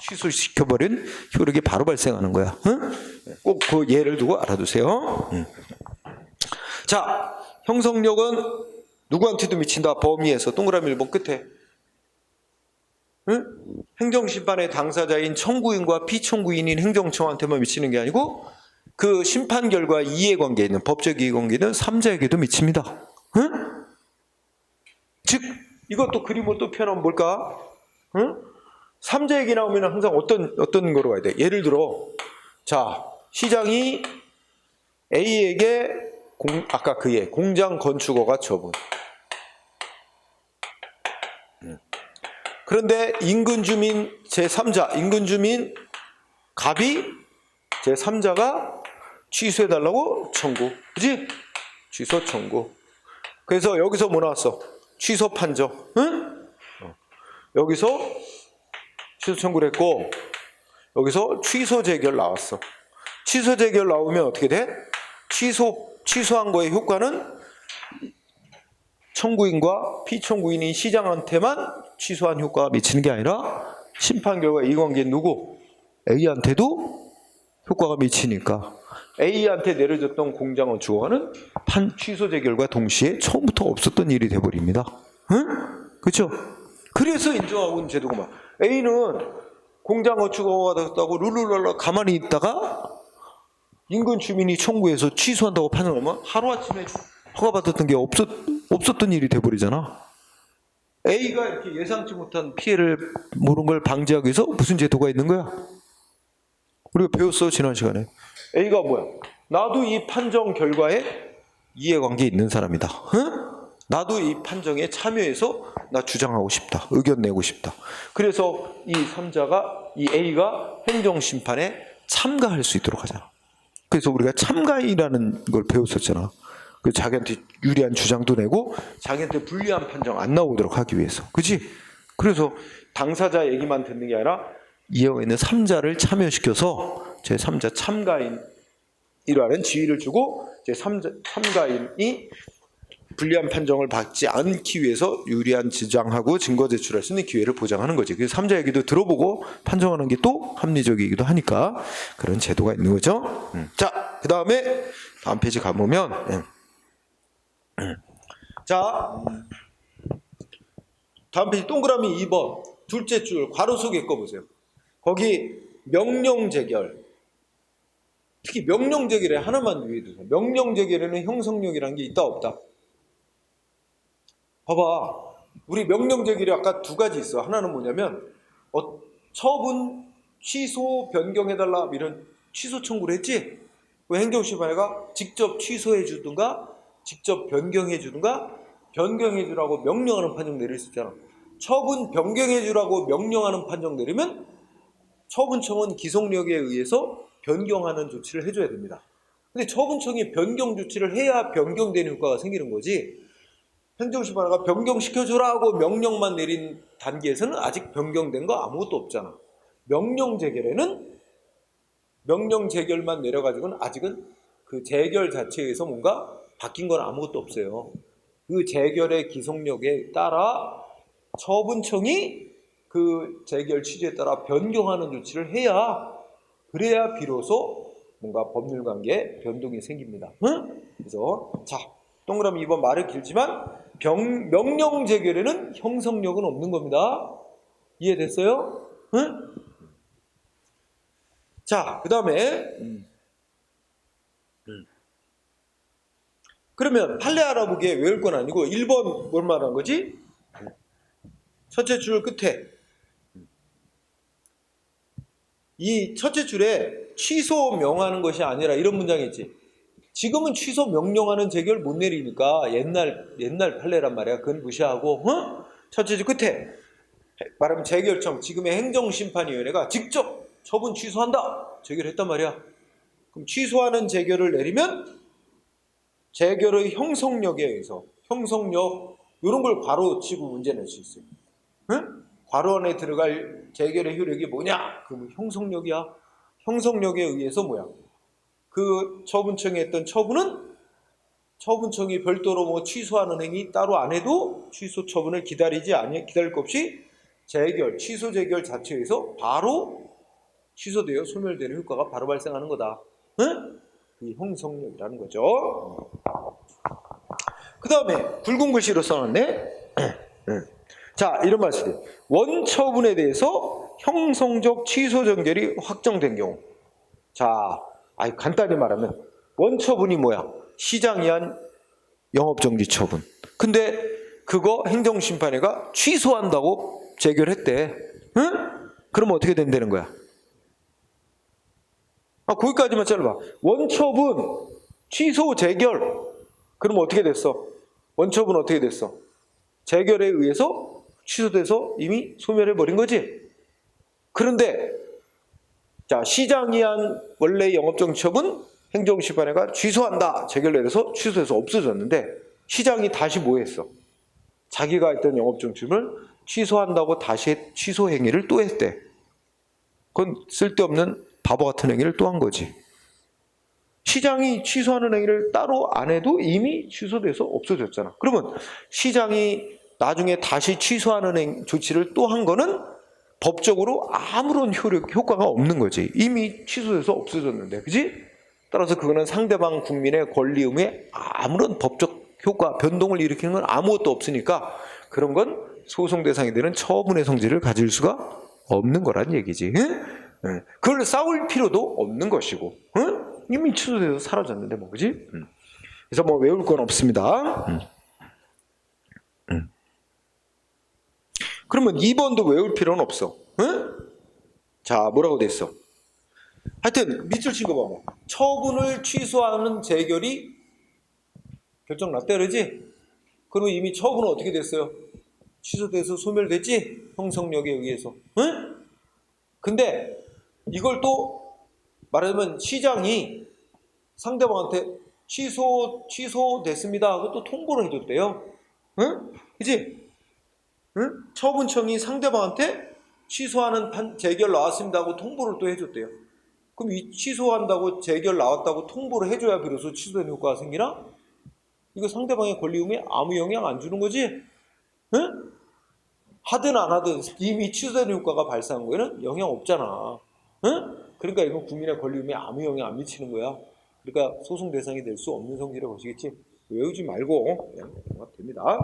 취소시켜버린 효력이 바로 발생하는 거야. 꼭 그 예를 두고 알아두세요. 자, 형성력은 누구한테도 미친다. 범위에서 동그라미 1번 끝에. 행정심판의 당사자인 청구인과 피청구인인 행정청한테만 미치는 게 아니고 그 심판 결과 이해관계에 있는 법적 이해관계에 있는 3자에게도 미칩니다. 즉 이것도 그림을 또 표현하면 뭘까? 3자 얘기 나오면 항상 어떤 거로 가야 돼? 예를 들어 자, 시장이 A에게 아까 공장 건축허가 처분. 그런데 인근 주민 제3자, 인근 주민 갑이 제3자가 취소해달라고 청구. 그지? 취소 청구. 그래서 여기서 뭐 나왔어? 취소 판정. 응? 여기서 취소 청구를 했고, 여기서 취소 재결 나왔어. 취소 재결 나오면 어떻게 돼? 취소한 거의 효과는 청구인과 피청구인인 시장한테만 취소한 효과가 미치는 게 아니라 심판 결과 이 관계인 누구? A한테도 효과가 미치니까 A한테 내려졌던 공장어 주어는 취소 재결과 동시에 처음부터 없었던 일이 돼버립니다. 응? 그렇죠? 그래서 인정하고 있는 제도가 막 A는 공장어 주어가 됐다고 룰루랄라 가만히 있다가 인근 주민이 청구해서 취소한다고 판정하면 하루아침에 허가받았던 게 없었던 일이 돼버리잖아. A가 이렇게 예상치 못한 피해를 모르는 걸 방지하기 위해서 무슨 제도가 있는 거야? 우리가 배웠어 지난 시간에. A가 뭐야? 나도 이 판정 결과에 이해관계 있는 사람이다. 응? 나도 이 판정에 참여해서 나 주장하고 싶다. 의견 내고 싶다. 그래서 이 3자가 이 A가 행정심판에 참가할 수 있도록 하잖아. 그래서 우리가 참가인이라는 걸 배웠었잖아. 그 자기한테 유리한 주장도 내고 자기한테 불리한 판정 안 나오도록 하기 위해서. 그치? 그래서 당사자 얘기만 듣는 게 아니라 이에 있는 3자를 참여시켜서 제3자 참가인이라는 지위를 주고 참가인이 불리한 판정을 받지 않기 위해서 유리한 주장하고 증거 제출할 수 있는 기회를 보장하는 거지. 그래서 3자 얘기도 들어보고 판정하는 게 또 합리적이기도 하니까 그런 제도가 있는 거죠. 자, 그 다음에 다음 페이지 가보면 자, 다음 페이지 동그라미 2번 둘째 줄 괄호 속에 거 보세요. 거기 명령 재결, 특히 명령 재결에 하나만 유의해 두세요. 명령 재결에는 형성력이라는 게 있다 없다? 봐봐, 우리 명령 재결이 아까 두 가지 있어. 하나는 뭐냐면 처분 취소 변경해달라 이런 취소 청구를 했지. 그 행정심판회가 직접 취소해 주든가 직접 변경해 주든가 변경해 주라고 명령하는 판정 내릴 수 있잖아. 처분 변경해 주라고 명령하는 판정 내리면 처분청은 기속력에 의해서 변경하는 조치를 해줘야 됩니다. 근데 처분청이 변경 조치를 해야 변경되는 효과가 생기는 거지. 행정심판회가 변경시켜주라고 명령만 내린 단계에서는 아직 변경된 거 아무것도 없잖아. 명령 재결에는 명령 재결만 내려가지고는 아직은 그 재결 자체에서 뭔가 바뀐 건 아무것도 없어요. 그 재결의 기속력에 따라 처분청이 그 재결 취지에 따라 변경하는 조치를 해야, 그래야 비로소 뭔가 법률관계에 변동이 생깁니다. 응? 그래서 자, 동그라미 2번 말이 길지만 명령 재결에는 형성력은 없는 겁니다. 이해됐어요? 응? 자, 그 다음에 그러면 판례 알아보기에 외울 건 아니고 1번 뭘 말한 거지? 첫째 줄 끝에 이 첫째 줄에 취소 명하는 것이 아니라 이런 문장이 있지. 지금은 취소 명령하는 재결 못 내리니까 옛날 판례란 말이야. 그건 무시하고 첫째 줄 끝에 말하면 재결청, 지금의 행정심판위원회가 직접 처분 취소한다 재결했단 말이야. 그럼 취소하는 재결을 내리면 재결의 형성력에 의해서 형성력 이런 걸 괄호 치고 문제 낼 수 있어요. 응? 괄호 안에 들어갈 재결의 효력이 뭐냐? 그럼 형성력이야. 형성력에 의해서 뭐야? 그 처분청이 했던 처분은 처분청이 별도로 뭐 취소하는 행위 따로 안 해도 취소 처분을 기다릴 것 없이 재결, 취소 재결 자체에서 바로 취소되어 소멸되는 효과가 바로 발생하는 거다. 응? 이 형성력이라는 거죠. 그 다음에 굵은 글씨로 써놨네. 자, 이런 말씀이에요. 원처분에 대해서 형성적 취소 전결이 확정된 경우. 자, 간단히 말하면 원처분이 뭐야? 시장이 한 영업정지 처분. 근데 그거 행정심판회가 취소한다고 재결했대. 응? 그러면 어떻게 된다는 거야? 거기까지만 잘라봐. 원처분, 취소, 재결. 그럼 어떻게 됐어? 원처분 어떻게 됐어? 재결에 의해서 취소돼서 이미 소멸해버린 거지. 그런데 자, 시장이 한 원래 영업정지 처분 행정심판회가 취소한다 재결 내려서 취소해서 없어졌는데 시장이 다시 뭐 했어? 자기가 했던 영업정지를 취소한다고 다시 취소 행위를 또 했대. 그건 쓸데없는 바보 같은 행위를 또 한 거지. 시장이 취소하는 행위를 따로 안 해도 이미 취소돼서 없어졌잖아. 그러면 시장이 나중에 다시 취소하는 조치를 또 한 거는 법적으로 아무런 효과가 없는 거지. 이미 취소돼서 없어졌는데, 그지? 따라서 그거는 상대방 국민의 권리 의무에 아무런 법적 효과, 변동을 일으키는 건 아무것도 없으니까 그런 건 소송 대상이 되는 처분의 성질을 가질 수가 없는 거란 얘기지. 응? 그걸 싸울 필요도 없는 것이고, 응? 이미 취소돼서 사라졌는데 뭐, 그지? 그래서 뭐 외울 건 없습니다. 그러면 2번도 외울 필요는 없어. 응? 자, 뭐라고 됐어? 하여튼 밑줄 친 거 봐봐. 처분을 취소하는 재결이 결정 났대 그러지? 그리고 이미 처분은 어떻게 됐어요? 취소돼서 소멸됐지? 형성력에 의해서. 응? 근데 이걸 또 말하자면 시장이 상대방한테 취소됐습니다 하고 또 통보를 해줬대요. 응? 그치? 응? 처분청이 상대방한테 취소하는 재결 나왔습니다 하고 통보를 또 해줬대요. 그럼 이 취소한다고 재결 나왔다고 통보를 해줘야 비로소 취소된 효과가 생기나? 이거 상대방의 권리 의무에 아무 영향 안 주는 거지? 응? 하든 안 하든 이미 취소된 효과가 발생한 거에는 영향 없잖아. 응? 그러니까 이건 국민의 권리 의무에 아무 영향 안 미치는 거야. 그러니까 소송 대상이 될 수 없는 성질이라고 보시겠지? 외우지 말고 그냥 넘어가도 됩니다.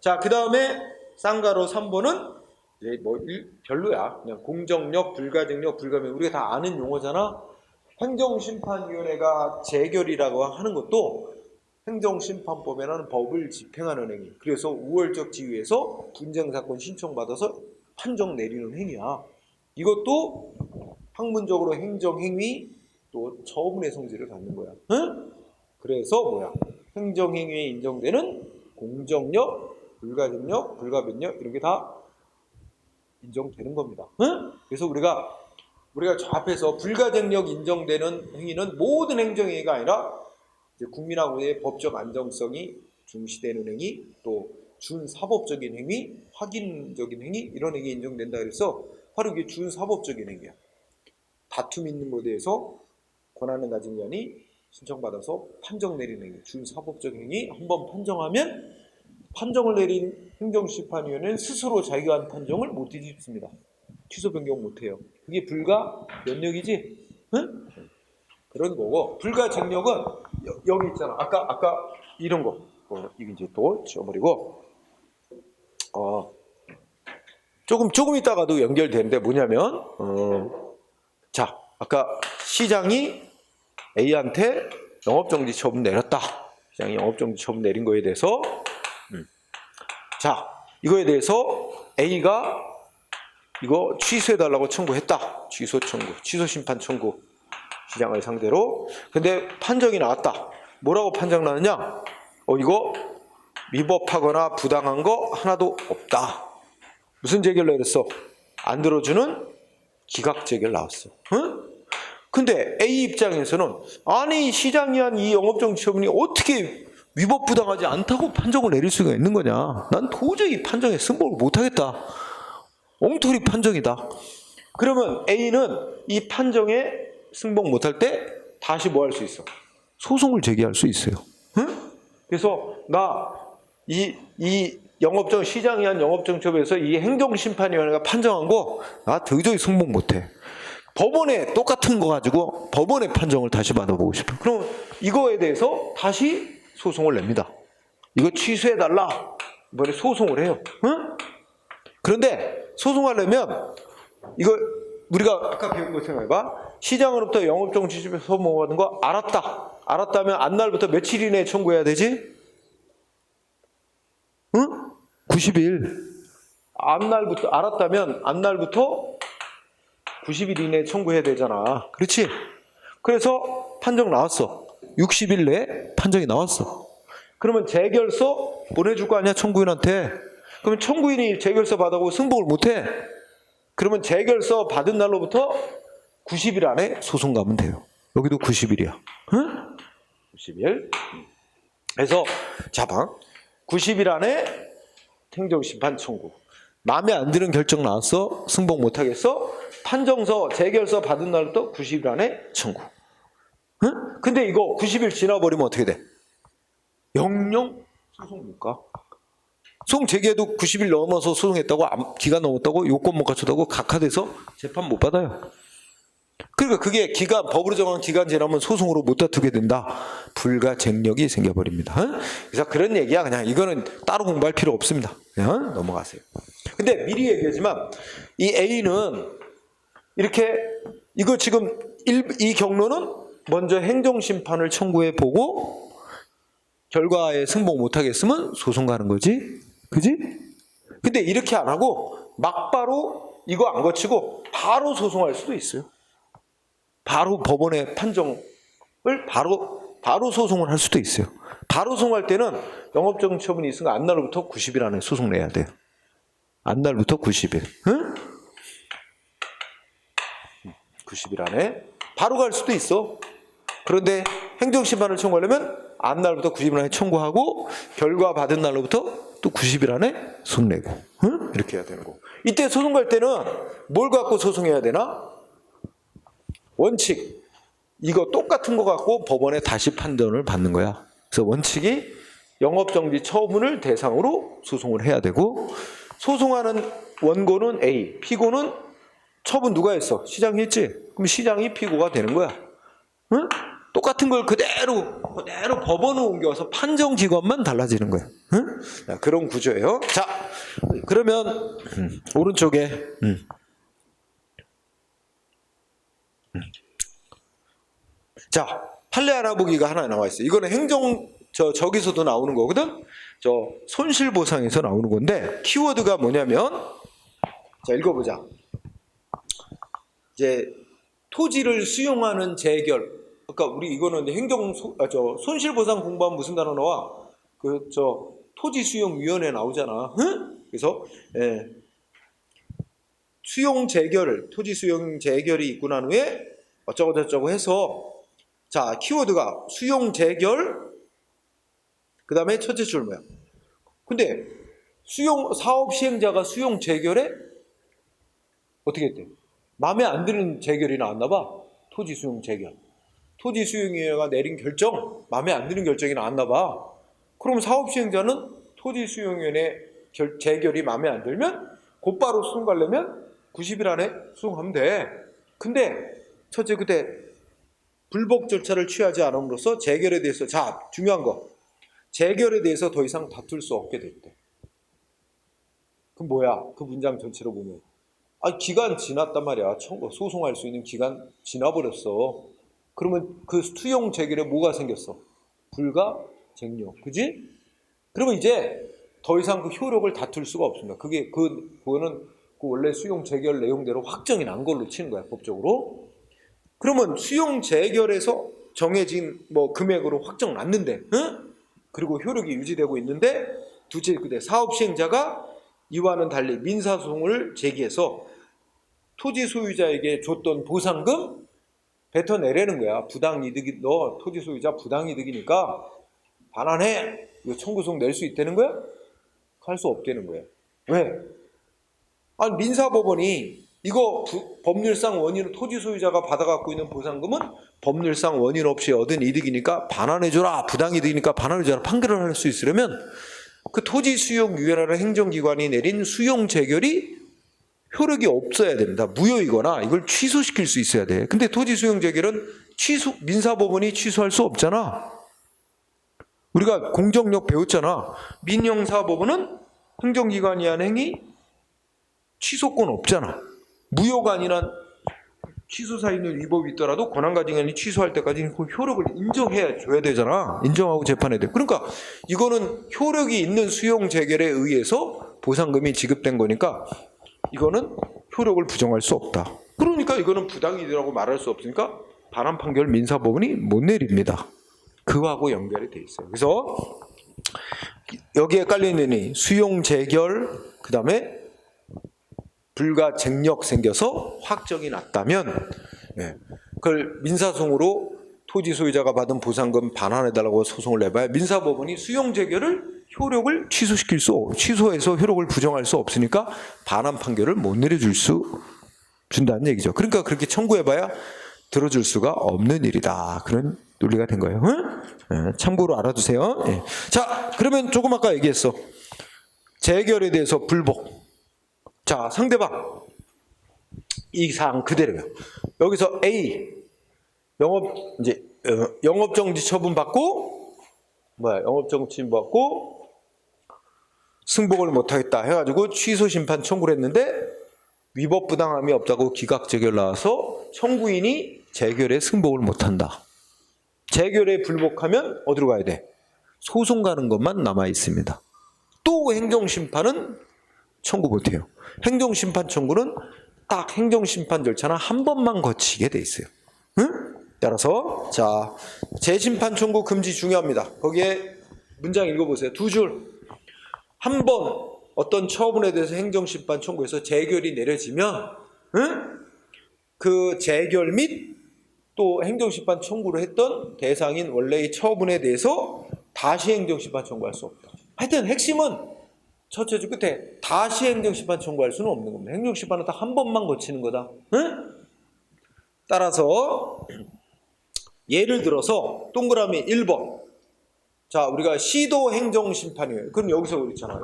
자, 그 다음에 쌍가로 3번은 이제 뭐 별로야. 그냥 공정력, 불가증력, 불가명 우리가 다 아는 용어잖아. 행정심판위원회가 재결이라고 하는 것도 행정심판법에는 법을 집행하는 행위. 그래서 우월적 지위에서 분쟁사건 신청받아서 판정 내리는 행위야. 이것도 학문적으로 행정행위 또 처분의 성질을 갖는 거야. 응? 그래서 뭐야? 행정행위에 인정되는 공정력, 불가증력, 불가변력 이런 게 다 인정되는 겁니다. 응? 그래서 우리가 저 앞에서 불가증력 인정되는 행위는 모든 행정행위가 아니라 이제 국민하고의 법적 안정성이 중시되는 행위, 또 준사법적인 행위, 확인적인 행위 이런 행위 인정된다 그래서 바로 이게 준사법적인 행위야. 다툼 있는 것에 대해서 권한을 가진 자니 신청받아서 판정 내리는 행위, 준사법적 행위 한번 판정하면 판정을 내린 행정심판위원회는 스스로 자기가 한 판정을 못 뒤집습니다. 취소 변경 못해요. 그게 불가변력이지? 응? 그런 거고 불가증력은 여기 있잖아. 아까 이런 거 이거 이제 또 지워버리고 조금 있다가도 연결되는데 뭐냐면 자 아까 시장이 A한테 영업정지 처분 내렸다. 시장이 영업정지 처분 내린 거에 대해서 자 이거에 대해서 A가 이거 취소해달라고 청구했다. 취소 청구, 취소 심판 청구 시장을 상대로. 근데 판정이 나왔다. 뭐라고 판정 나느냐? 이거 위법하거나 부당한 거 하나도 없다. 무슨 재결 내렸어? 안 들어주는 기각 재결 나왔어. 응? 근데 A 입장에서는 아니 시장이 한 이 영업정지 처분이 어떻게 위법 부당하지 않다고 판정을 내릴 수가 있는 거냐? 난 도저히 판정에 승복을 못하겠다. 엉터리 판정이다. 그러면 A는 이 판정에 승복 못할 때 다시 뭐 할 수 있어? 소송을 제기할 수 있어요. 응? 그래서 나 이 영업정 시장이 한 영업정처에서 이 행정심판위원회가 판정한 거 나 도저히 승복 못해. 법원에 똑같은 거 가지고 법원의 판정을 다시 받아보고 싶어. 그럼 이거에 대해서 다시 소송을 냅니다. 이거 취소해달라. 이번에 소송을 해요. 응? 그런데 소송하려면 이거 우리가 아까 배운 거 생각해봐. 시장으로부터 영업정지 소송받은 거 알았다. 알았다면 안날부터 며칠 이내에 청구해야 되지? 응? 90일. 알았다면 안날부터 90일 이내에 청구해야 되잖아. 그렇지? 그래서 판정 나왔어. 60일 내에 판정이 나왔어. 그러면 재결서 보내줄 거 아니야, 청구인한테. 그러면 청구인이 재결서 받아고 승복을 못해. 그러면 재결서 받은 날로부터 90일 안에 소송 가면 돼요. 여기도 90일이야. 응? 90일. 그래서 자 봐. 90일 안에 행정심판 청구. 마음에 안 드는 결정 나왔어? 승복 못하겠어? 판정서, 재결서 받은 날부터 90일 안에 청구. 응? 근데 이거 90일 지나버리면 어떻게 돼? 영영 소송 못 가. 소송 제기해도 90일 넘어서 소송했다고, 기간 넘었다고, 요건 못 갖췄다고 각하돼서 재판 못 받아요. 그러니까 그게 기간, 법으로 정한 기간 지나면 소송으로 못 다투게 된다. 불가쟁력이 생겨버립니다. 그래서 그런 얘기야. 그냥 이거는 따로 공부할 필요 없습니다. 그냥 넘어가세요. 근데 미리 얘기하지만 이 A는 이렇게 이거 지금 이 경로는 먼저 행정심판을 청구해 보고 결과에 승복 못하겠으면 소송 가는 거지. 그지? 근데 이렇게 안 하고 막바로 이거 안 거치고 바로 소송할 수도 있어요. 바로 법원의 판정을 바로 소송을 할 수도 있어요. 바로 소송할 때는 영업정지 처분이 있으니까 안날로부터 90일 안에 소송 내야 돼요. 안날부터 90일. 응? 90일 안에 바로 갈 수도 있어. 그런데 행정심판을 청구하려면 안날부터 90일 안에 청구하고 결과 받은 날로부터 또 90일 안에 손 내고. 응? 이렇게 해야 되는 거. 이때 소송 갈 때는 뭘 갖고 소송해야 되나? 원칙. 이거 똑같은 거 갖고 법원에 다시 판단을 받는 거야. 그래서 원칙이 영업정지 처분을 대상으로 소송을 해야 되고, 소송하는 원고는 A, 피고는 처분 누가 했어? 시장이 했지? 그럼 시장이 피고가 되는 거야. 응? 똑같은 걸 그대로 법원으로 옮겨와서 판정기관만 달라지는 거야. 응? 자, 그런 구조예요. 자, 그러면 오른쪽에 자, 판례 알아보기가 하나 나와 있어요. 이거는 저기서도 나오는 거거든. 저 손실보상에서 나오는 건데 키워드가 뭐냐면, 자 읽어보자. 이제 토지를 수용하는 재결. 그러니까 우리 이거는 손실보상 공부하면 무슨 단어 나와? 토지수용위원회 나오잖아. 응? 그래서 수용 재결, 토지 수용 재결이 있고 난 후에 어쩌고 저쩌고 해서, 자 키워드가 수용 재결, 그 다음에 첫째 줄 뭐야? 근데 사업 시행자가 수용 재결에 어떻게 했대? 마음에 안 드는 재결이 나왔나 봐. 토지 수용 재결. 토지 수용위원회가 내린 결정, 마음에 안 드는 결정이 나왔나 봐. 그럼 사업 시행자는 토지 수용위원회 재결이 마음에 안 들면 곧바로 수송 가려면 90일 안에 수송하면 돼. 근데 첫째, 그때 불복 절차를 취하지 않음으로써 재결에 대해서, 자 중요한 거, 재결에 대해서 더 이상 다툴 수 없게 됐대. 그럼 뭐야? 그 문장 전체로 보면 기간 지났단 말이야. 소송할 수 있는 기간 지나버렸어. 그러면 그 수용 재결에 뭐가 생겼어? 불가쟁력. 그지? 그러면 이제 더 이상 그 효력을 다툴 수가 없습니다. 그거는 원래 수용 재결 내용대로 확정이 난 걸로 치는 거야, 법적으로. 그러면 수용 재결에서 정해진 금액으로 확정 났는데, 응? 그리고 효력이 유지되고 있는데, 둘째, 사업 시행자가 이와는 달리 민사소송을 제기해서 토지 소유자에게 줬던 보상금 뱉어내라는 거야. 부당이득이, 너 토지 소유자 부당이득이니까 반환해. 이거 청구소송 낼 수 있다는 거야? 할 수 없다는 거야. 왜? 민사법원이 이거 법률상 원인, 토지 소유자가 받아갖고 있는 보상금은 법률상 원인 없이 얻은 이득이니까 반환해줘라, 부당이득이니까 반환해줘라 판결을 할 수 있으려면 그 토지수용위원회라는 행정기관이 내린 수용 재결이 효력이 없어야 됩니다. 무효이거나 이걸 취소시킬 수 있어야 돼. 근데 토지수용 재결은 민사법원이 취소할 수 없잖아. 우리가 공정력 배웠잖아. 민형사법원은 행정기관이 한 행위 취소권 없잖아. 무효가 아니라 취소사 있는 위법이 있더라도 권한가증인이 취소할 때까지 그 효력을 인정해 줘야 되잖아. 인정하고 재판해야 돼. 그러니까 이거는 효력이 있는 수용 재결에 의해서 보상금이 지급된 거니까 이거는 효력을 부정할 수 없다. 그러니까 이거는 부당이득이라고 말할 수 없으니까 반환 판결 민사법원이 못 내립니다. 그거하고 연결이 돼 있어요. 그래서 여기에 깔려있는 수용 재결, 그 다음에 불가쟁력 생겨서 확정이 났다면, 그걸 민사소송으로 토지 소유자가 받은 보상금 반환해달라고 소송을 내봐야 민사법원이 수용 재결을 효력을 취소해서 효력을 부정할 수 없으니까 반환 판결을 못 준다는 얘기죠. 그러니까 그렇게 청구해봐야 들어줄 수가 없는 일이다. 그런 논리가 된 거예요. 응? 참고로 알아두세요. 예. 자, 그러면 조금 아까 얘기했어. 재결에 대해서 불복. 자, 상대방. 이 사항 그대로요. 여기서 A 영업정지 처분 받고 영업정지 받고 승복을 못하겠다 해가지고 취소 심판 청구를 했는데 위법 부당함이 없다고 기각 재결 나와서 청구인이 재결에 승복을 못한다. 재결에 불복하면 어디로 가야 돼? 소송 가는 것만 남아 있습니다. 또 행정심판은 청구 못해요. 행정심판 청구는 딱 행정심판 절차는 한 번만 거치게 돼 있어요. 응? 따라서 자, 재심판 청구 금지 중요합니다. 거기에 문장 읽어보세요. 두 줄. 한 번 어떤 처분에 대해서 행정심판 청구해서 재결이 내려지면 그 재결 및 또 행정심판 청구를 했던 대상인 원래의 처분에 대해서 다시 행정심판 청구할 수 없다. 하여튼 핵심은 첫째 줄 끝에 다시 행정심판 청구할 수는 없는 겁니다. 행정심판은 딱 한 번만 거치는 거다. 따라서 예를 들어서 동그라미 1번. 자, 우리가 시도 행정심판이에요. 그럼 여기서 있잖아.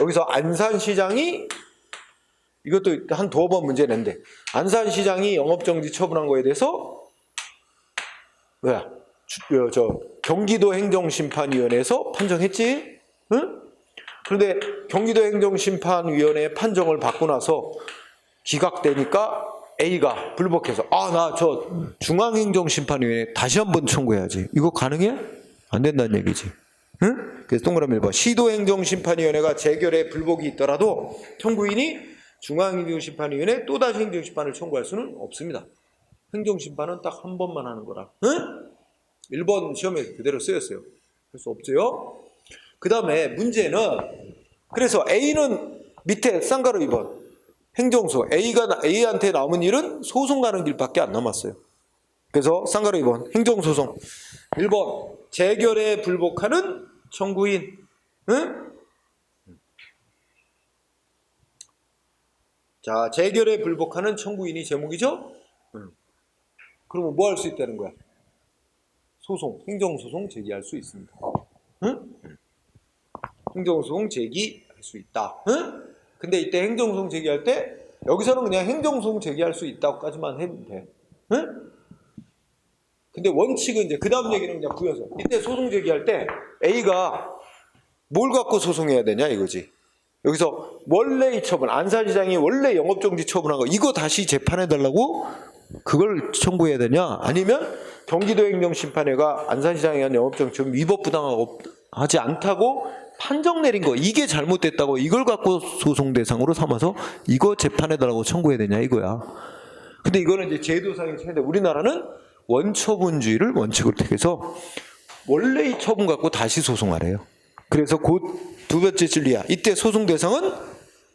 여기서 안산시장이 이것도 한 두어 번 문제 낸데 안산시장이 영업정지 처분한 거에 대해서 경기도 행정심판위원회에서 판정했지? 응? 그런데 경기도 행정심판위원회 판정을 받고 나서 기각되니까 A가 불복해서 나 저 중앙행정심판위원회 다시 한번 청구해야지. 이거 가능해? 안 된다는 얘기지. 응? 그래서 동그라미 1번. 시도행정심판위원회가 재결에 불복이 있더라도 청구인이 중앙행정심판위원회 또다시 행정심판을 청구할 수는 없습니다. 행정심판은 딱 한 번만 하는 거라. 응? 1번 시험에 그대로 쓰였어요. 그래서 없죠. 그 다음에 문제는 그래서 A는 밑에 쌍가루 2번 행정소 A한테 남은 일은 소송 가는 길밖에 안 남았어요. 그래서 쌍가루 2번 행정소송 1번 재결에 불복하는 청구인. 응? 자, 재결에 불복하는 청구인이 제목이죠? 그러면 뭐 할 수 있다는 거야? 행정소송 제기할 수 있습니다. 응? 행정소송 제기할 수 있다. 응? 근데 이때 행정소송 제기할 때 여기서는 그냥 행정소송 제기할 수 있다고까지만 하면 돼. 응? 근데 원칙은 이제 그 다음 얘기는 그냥 부여서 이때 소송 제기할 때 A가 뭘 갖고 소송해야 되냐 이거지. 여기서 원래의 처분, 안산시장이 원래 영업정지 처분한 거 이거 다시 재판해달라고 그걸 청구해야 되냐? 아니면 경기도 행정심판회가 안산시장에 한 영업정지 처분 위법 부당하지 않다고 판정 내린 거 이게 잘못됐다고 이걸 갖고 소송 대상으로 삼아서 이거 재판해달라고 청구해야 되냐 이거야. 근데 이거는 이제 제도상의 차이인데 우리나라는 원처분주의를 원칙으로 택해서 원래의 처분 갖고 다시 소송하래요. 그래서 그 두 번째 진리야. 이때 소송 대상은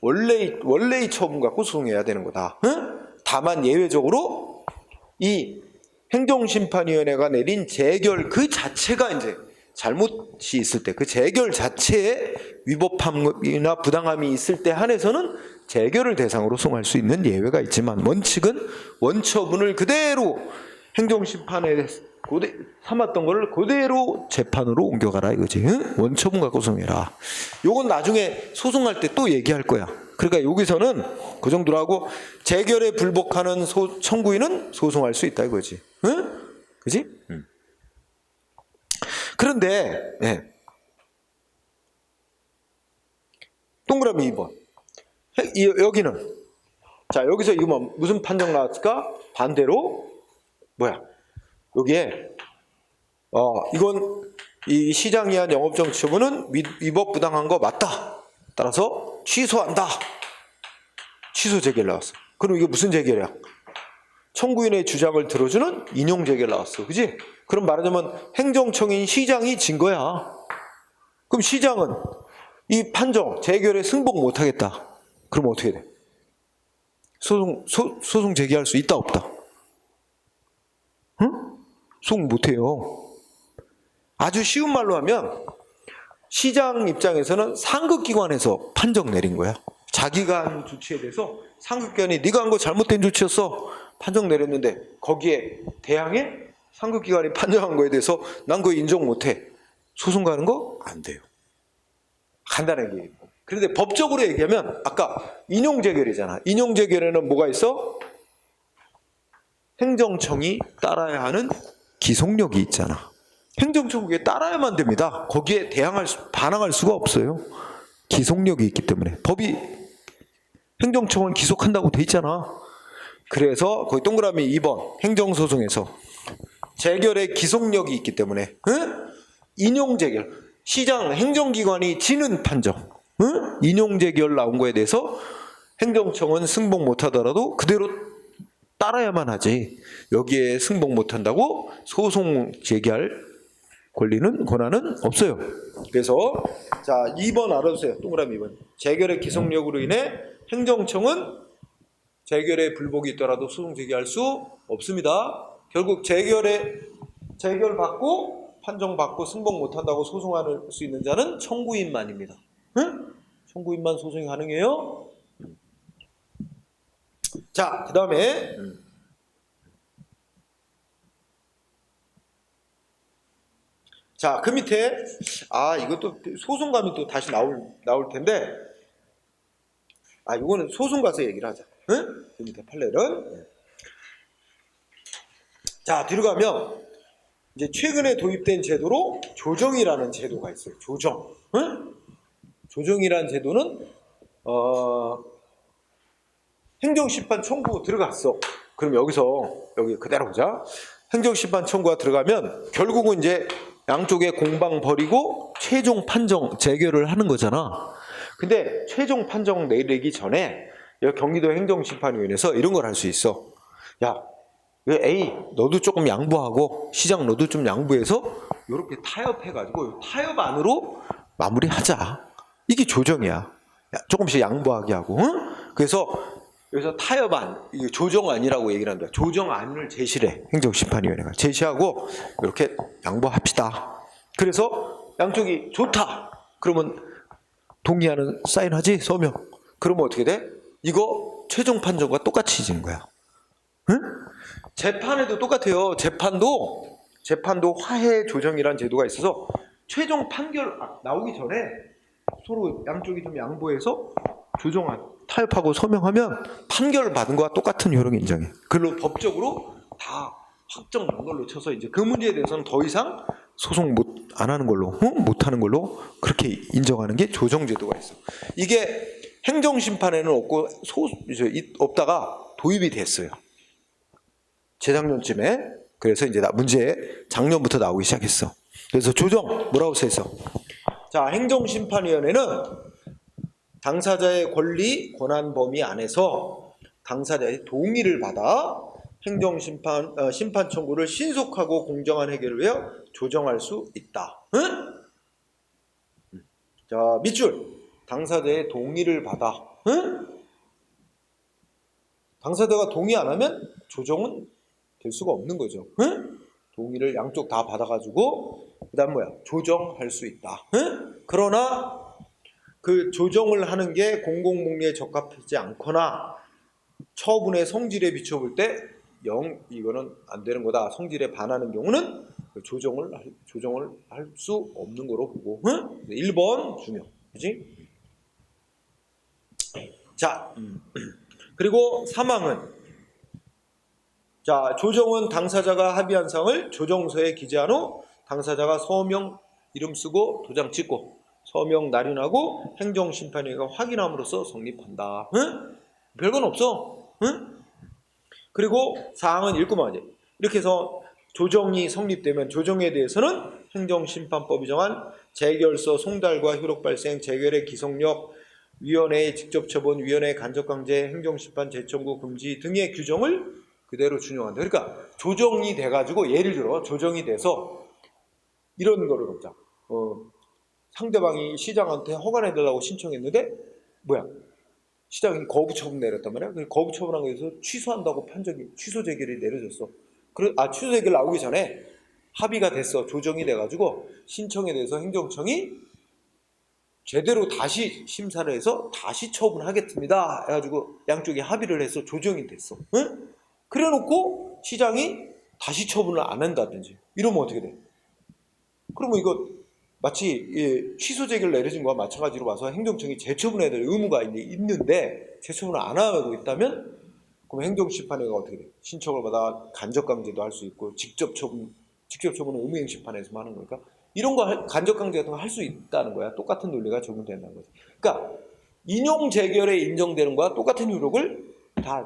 원래의 처분 갖고 소송해야 되는 거다. 응? 다만 예외적으로 이 행정심판위원회가 내린 재결 그 자체가 이제 잘못이 있을 때 그 재결 자체에 위법함이나 부당함이 있을 때 한해서는 재결을 대상으로 소송할 수 있는 예외가 있지만 원칙은 원처분을 그대로 행정심판에 삼았던 거를 그대로 재판으로 옮겨가라 이거지. 응? 원처분 갖고 소송해라. 요건 나중에 소송할 때 또 얘기할 거야. 그러니까 여기서는 그 정도로 하고 재결에 불복하는 청구인은 소송할 수 있다 이거지. 응? 그지? 그런데 동그라미 2번 여기는 자 여기서 이거 뭐 무슨 판정 나왔을까? 반대로 여기에 이건 이 시장이 한 영업정지 처분은 위법 부당한 거 맞다. 따라서 취소한다. 취소 재결 나왔어. 그럼 이게 무슨 재결이야? 청구인의 주장을 들어주는 인용 재결 나왔어. 그지? 그럼 말하자면 행정청인 시장이 진 거야. 그럼 시장은 이 판정 재결에 승복 못하겠다. 그럼 어떻게 돼? 소송 제기할 수 있다 없다? 응? 소송 못해요. 아주 쉬운 말로 하면 시장 입장에서는 상급기관에서 판정 내린 거야. 자기가 한 조치에 대해서 상급기관이 네가 한 거 잘못된 조치였어 판정 내렸는데 거기에 대항해 상급기관이 판정한 거에 대해서 난 그거 인정 못해 소송 가는 거 안 돼요. 간단하게 얘기해요. 그런데 법적으로 얘기하면 아까 인용재결이잖아. 인용재결에는 뭐가 있어? 행정청이 따라야 하는 기속력이 있잖아. 행정청구에 따라야만 됩니다. 거기에 반항할 수가 없어요. 기속력이 있기 때문에. 법이 행정청을 기속한다고 돼 있잖아. 그래서 거기 동그라미 2번 행정소송에서 재결의 기속력이 있기 때문에 인용재결 시장 행정기관이 지는 판정 인용재결 나온 거에 대해서 행정청은 승복 못하더라도 그대로 따라야만 하지 여기에 승복 못한다고 소송 제기할 권한은 없어요. 그래서 자 2번 알아두세요. 동그라미 2번 재결의 기속력으로 인해 행정청은 재결에 불복이 있더라도 소송 제기할 수 없습니다. 결국 재결 받고 판정 받고 승복 못한다고 소송할 수 있는 자는 청구인만입니다. 응? 청구인만 소송이 가능해요. 자, 그 다음에 자, 그 밑에 이것도 소송 가면 또 다시 나올 텐데 이거는 소송 가서 얘기를 하자. 응? 그 밑에 판례는 자, 뒤로 가면 이제 최근에 도입된 제도로 조정이라는 제도가 있어요. 조정. 응? 조정이라는 제도는 행정심판 청구 들어갔어. 그럼 여기 그대로 보자. 행정심판 청구가 들어가면 결국은 이제 양쪽에 공방 벌이고 최종 판정 재결을 하는 거잖아. 근데 최종 판정 내리기 전에 경기도 행정심판위원회에서 이런 걸 할 수 있어. 야, A 너도 조금 양보하고 시장 너도 좀 양보해서 이렇게 타협해가지고 타협 안으로 마무리하자. 이게 조정이야. 조금씩 양보하게 하고. 응? 그래서 여기서 타협안, 이게 조정안이라고 얘기를 한다. 조정안을 제시해. 행정심판위원회가 제시하고 이렇게 양보합시다. 그래서 양쪽이 좋다. 그러면 동의하는 사인하지 서명. 그러면 어떻게 돼? 이거 최종 판정과 똑같이 지는 거야. 응? 재판에도 똑같아요. 재판도 화해 조정이라는 제도가 있어서 최종 판결 나오기 전에 서로 양쪽이 좀 양보해서 조정안 타협하고 서명하면 판결을 받은 거와 똑같은 효력 인정해. 그걸로 법적으로 다 확정된 걸로 쳐서 이제 그 문제에 대해서는 더 이상 소송 안 하는 걸로, 못 하는 걸로 그렇게 인정하는 게 조정제도가 있어. 이게 행정심판에는 없고 없다가 도입이 됐어요. 재작년쯤에. 그래서 이제 문제 작년부터 나오기 시작했어. 그래서 조정 뭐라고 써 있어? 자, 행정심판위원회는 당사자의 권리, 권한 범위 안에서 당사자의 동의를 받아 심판 청구를 신속하고 공정한 해결을 위해 조정할 수 있다. 응? 자, 밑줄. 당사자의 동의를 받아. 응? 당사자가 동의 안 하면 조정은 될 수가 없는 거죠. 응? 동의를 양쪽 다 받아가지고 그다음 뭐야? 조정할 수 있다. 응? 그러나 그 조정을 하는 게 공공복리에 적합하지 않거나 처분의 성질에 비춰볼 때 이거는 안 되는 거다. 성질에 반하는 경우는 조정을 할 수 없는 거로 보고. 응? 1번 중요. 그지? 자, 그리고 사망은 자, 조정은 당사자가 합의한 사항을 조정서에 기재한 후 당사자가 서명 이름 쓰고 도장 찍고 서명 날인하고 행정심판위가 확인함으로써 성립한다. 응? 별건 없어. 응? 그리고 사항은 읽고만 하지. 이렇게 해서 조정이 성립되면 조정에 대해서는 행정심판법이 정한 재결서 송달과 효력 발생, 재결의 기속력, 위원회의 직접 처분, 위원회의 간접강제, 행정심판 재청구 금지 등의 규정을 그대로 준용한다. 그러니까 조정이 돼가지고 예를 들어 조정이 돼서 이런 거를 보자. 상대방이 시장한테 허가내달라고 신청했는데 시장이 거부 처분 내렸단 말이야. 거부 처분한 거에서 취소한다고 취소 재결이 내려졌어. 취소 해결 나오기 전에 합의가 됐어. 조정이 돼가지고 신청에 대해서 행정청이 제대로 다시 심사를 해서 다시 처분하겠습니다 해가지고 양쪽이 합의를 해서 조정이 됐어. 응? 그래놓고 시장이 다시 처분을 안 한다든지 이러면 어떻게 돼? 그러면 이거 마치 취소 제기를 내려진 거와 마찬가지로 와서 행정청이 재처분해야 될 의무가 있는데 재처분을 안 하고 있다면 그럼 행정심판회가 어떻게 돼? 신청을 받아 간접강제도 할 수 있고 직접 처분은 의무행심판에서만 하는 거니까 이런 거 간접강제 같은 거 할 수 있다는 거야. 똑같은 논리가 적용된다는 거지. 그러니까 인용 재결에 인정되는 거와 똑같은 효력을 다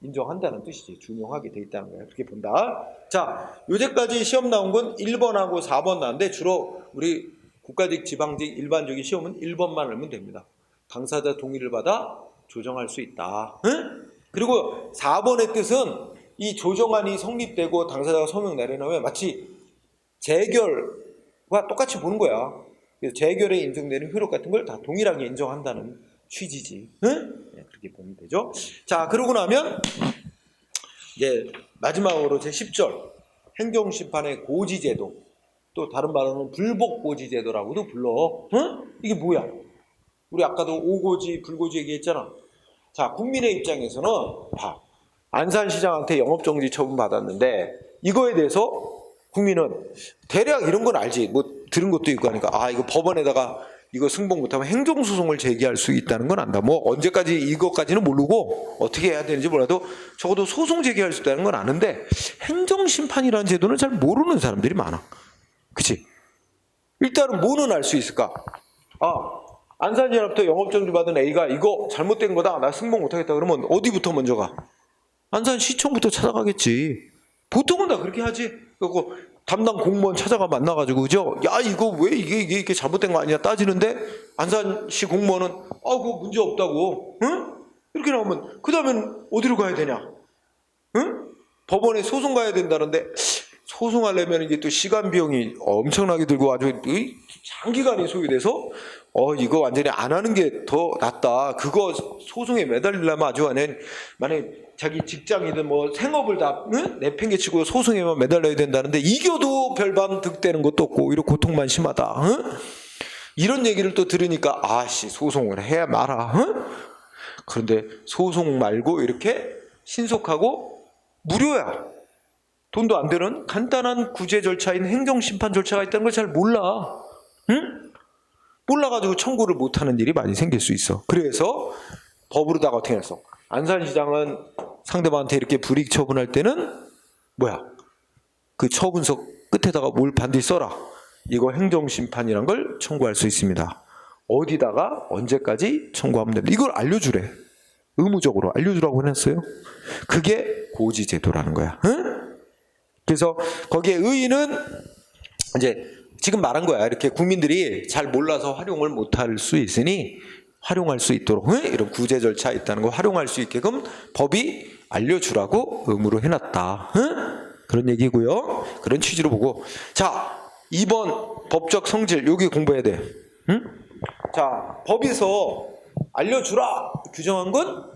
인정한다는 뜻이지. 준용하게 돼 있다는 거야. 그렇게 본다. 자, 요제까지 시험 나온 건 1번하고 4번 나왔는데 주로 우리 국가직, 지방직, 일반적인 시험은 1번만 알면 됩니다. 당사자 동의를 받아 조정할 수 있다. 응? 그리고 4번의 뜻은 이 조정안이 성립되고 당사자가 서명 내려놓으면 마치 재결과 똑같이 보는 거야. 그래서 재결에 인정되는 효력 같은 걸 다 동일하게 인정한다는 취지지. 응? 네, 그렇게 보면 되죠. 자, 그러고 나면 이제 마지막으로 제10절 행정심판의 고지제도, 또 다른 말로는 불복고지제도라고도 불러. 응? 이게 뭐야? 우리 아까도 오고지, 불고지 얘기했잖아. 자, 국민의 입장에서는 안산시장한테 영업정지 처분 받았는데 이거에 대해서 국민은 대략 이런 건 알지. 뭐 들은 것도 있고 하니까 이거 법원에다가 이거 승복 못하면 행정소송을 제기할 수 있다는 건 안다. 뭐 언제까지 이것까지는 모르고 어떻게 해야 되는지 몰라도 적어도 소송 제기할 수 있다는 건 아는데 행정심판이라는 제도는 잘 모르는 사람들이 많아. 그치? 일단은 뭐는 알 수 있을까? 안산시장부터 영업정지 받은 A가 이거 잘못된 거다. 나 승복 못하겠다. 그러면 어디부터 먼저 가? 안산시청부터 찾아가겠지. 보통은 다 그렇게 하지. 그리고 담당 공무원 찾아가 만나가지고 그죠? 야 이거 왜 이게 잘못된 거 아니냐 따지는데 안산시 공무원은 그거 문제 없다고. 응? 이렇게 나오면 그 다음엔 어디로 가야 되냐? 응? 법원에 소송 가야 된다는데 소송하려면 이게 또 시간 비용이 엄청나게 들고 아주 장기간이 소요돼서 이거 완전히 안 하는 게 더 낫다. 그거 소송에 매달리려면 아주 만약에 자기 직장이든 뭐 생업을 다 내팽개치고 소송에만 매달려야 된다는데 이겨도 별반 득되는 것도 없고 오히려 고통만 심하다. 이런 얘기를 또 들으니까 소송을 해야 마라. 그런데 소송 말고 이렇게 신속하고 무료야. 돈도 안 드는 간단한 구제 절차인 행정심판 절차가 있다는 걸 잘 몰라. 응? 몰라가지고 청구를 못하는 일이 많이 생길 수 있어. 그래서 법으로다가 어떻게 했어? 안산시장은 상대방한테 이렇게 불이익 처분할 때는 그 처분서 끝에다가 뭘 반드시 써라. 이거 행정심판이란 걸 청구할 수 있습니다. 어디다가 언제까지 청구하면 됩니다. 이걸 알려주래. 의무적으로 알려주라고 해놨어요. 그게 고지제도라는 거야. 응? 그래서 거기에 의의는 이제 지금 말한 거야. 이렇게 국민들이 잘 몰라서 활용을 못할 수 있으니 활용할 수 있도록 이런 구제 절차 있다는 거 활용할 수 있게끔 법이 알려주라고 의무로 해놨다. 그런 얘기고요. 그런 취지로 보고 자 2번 법적 성질 여기 공부해야 돼. 자 법에서 알려주라 규정한 건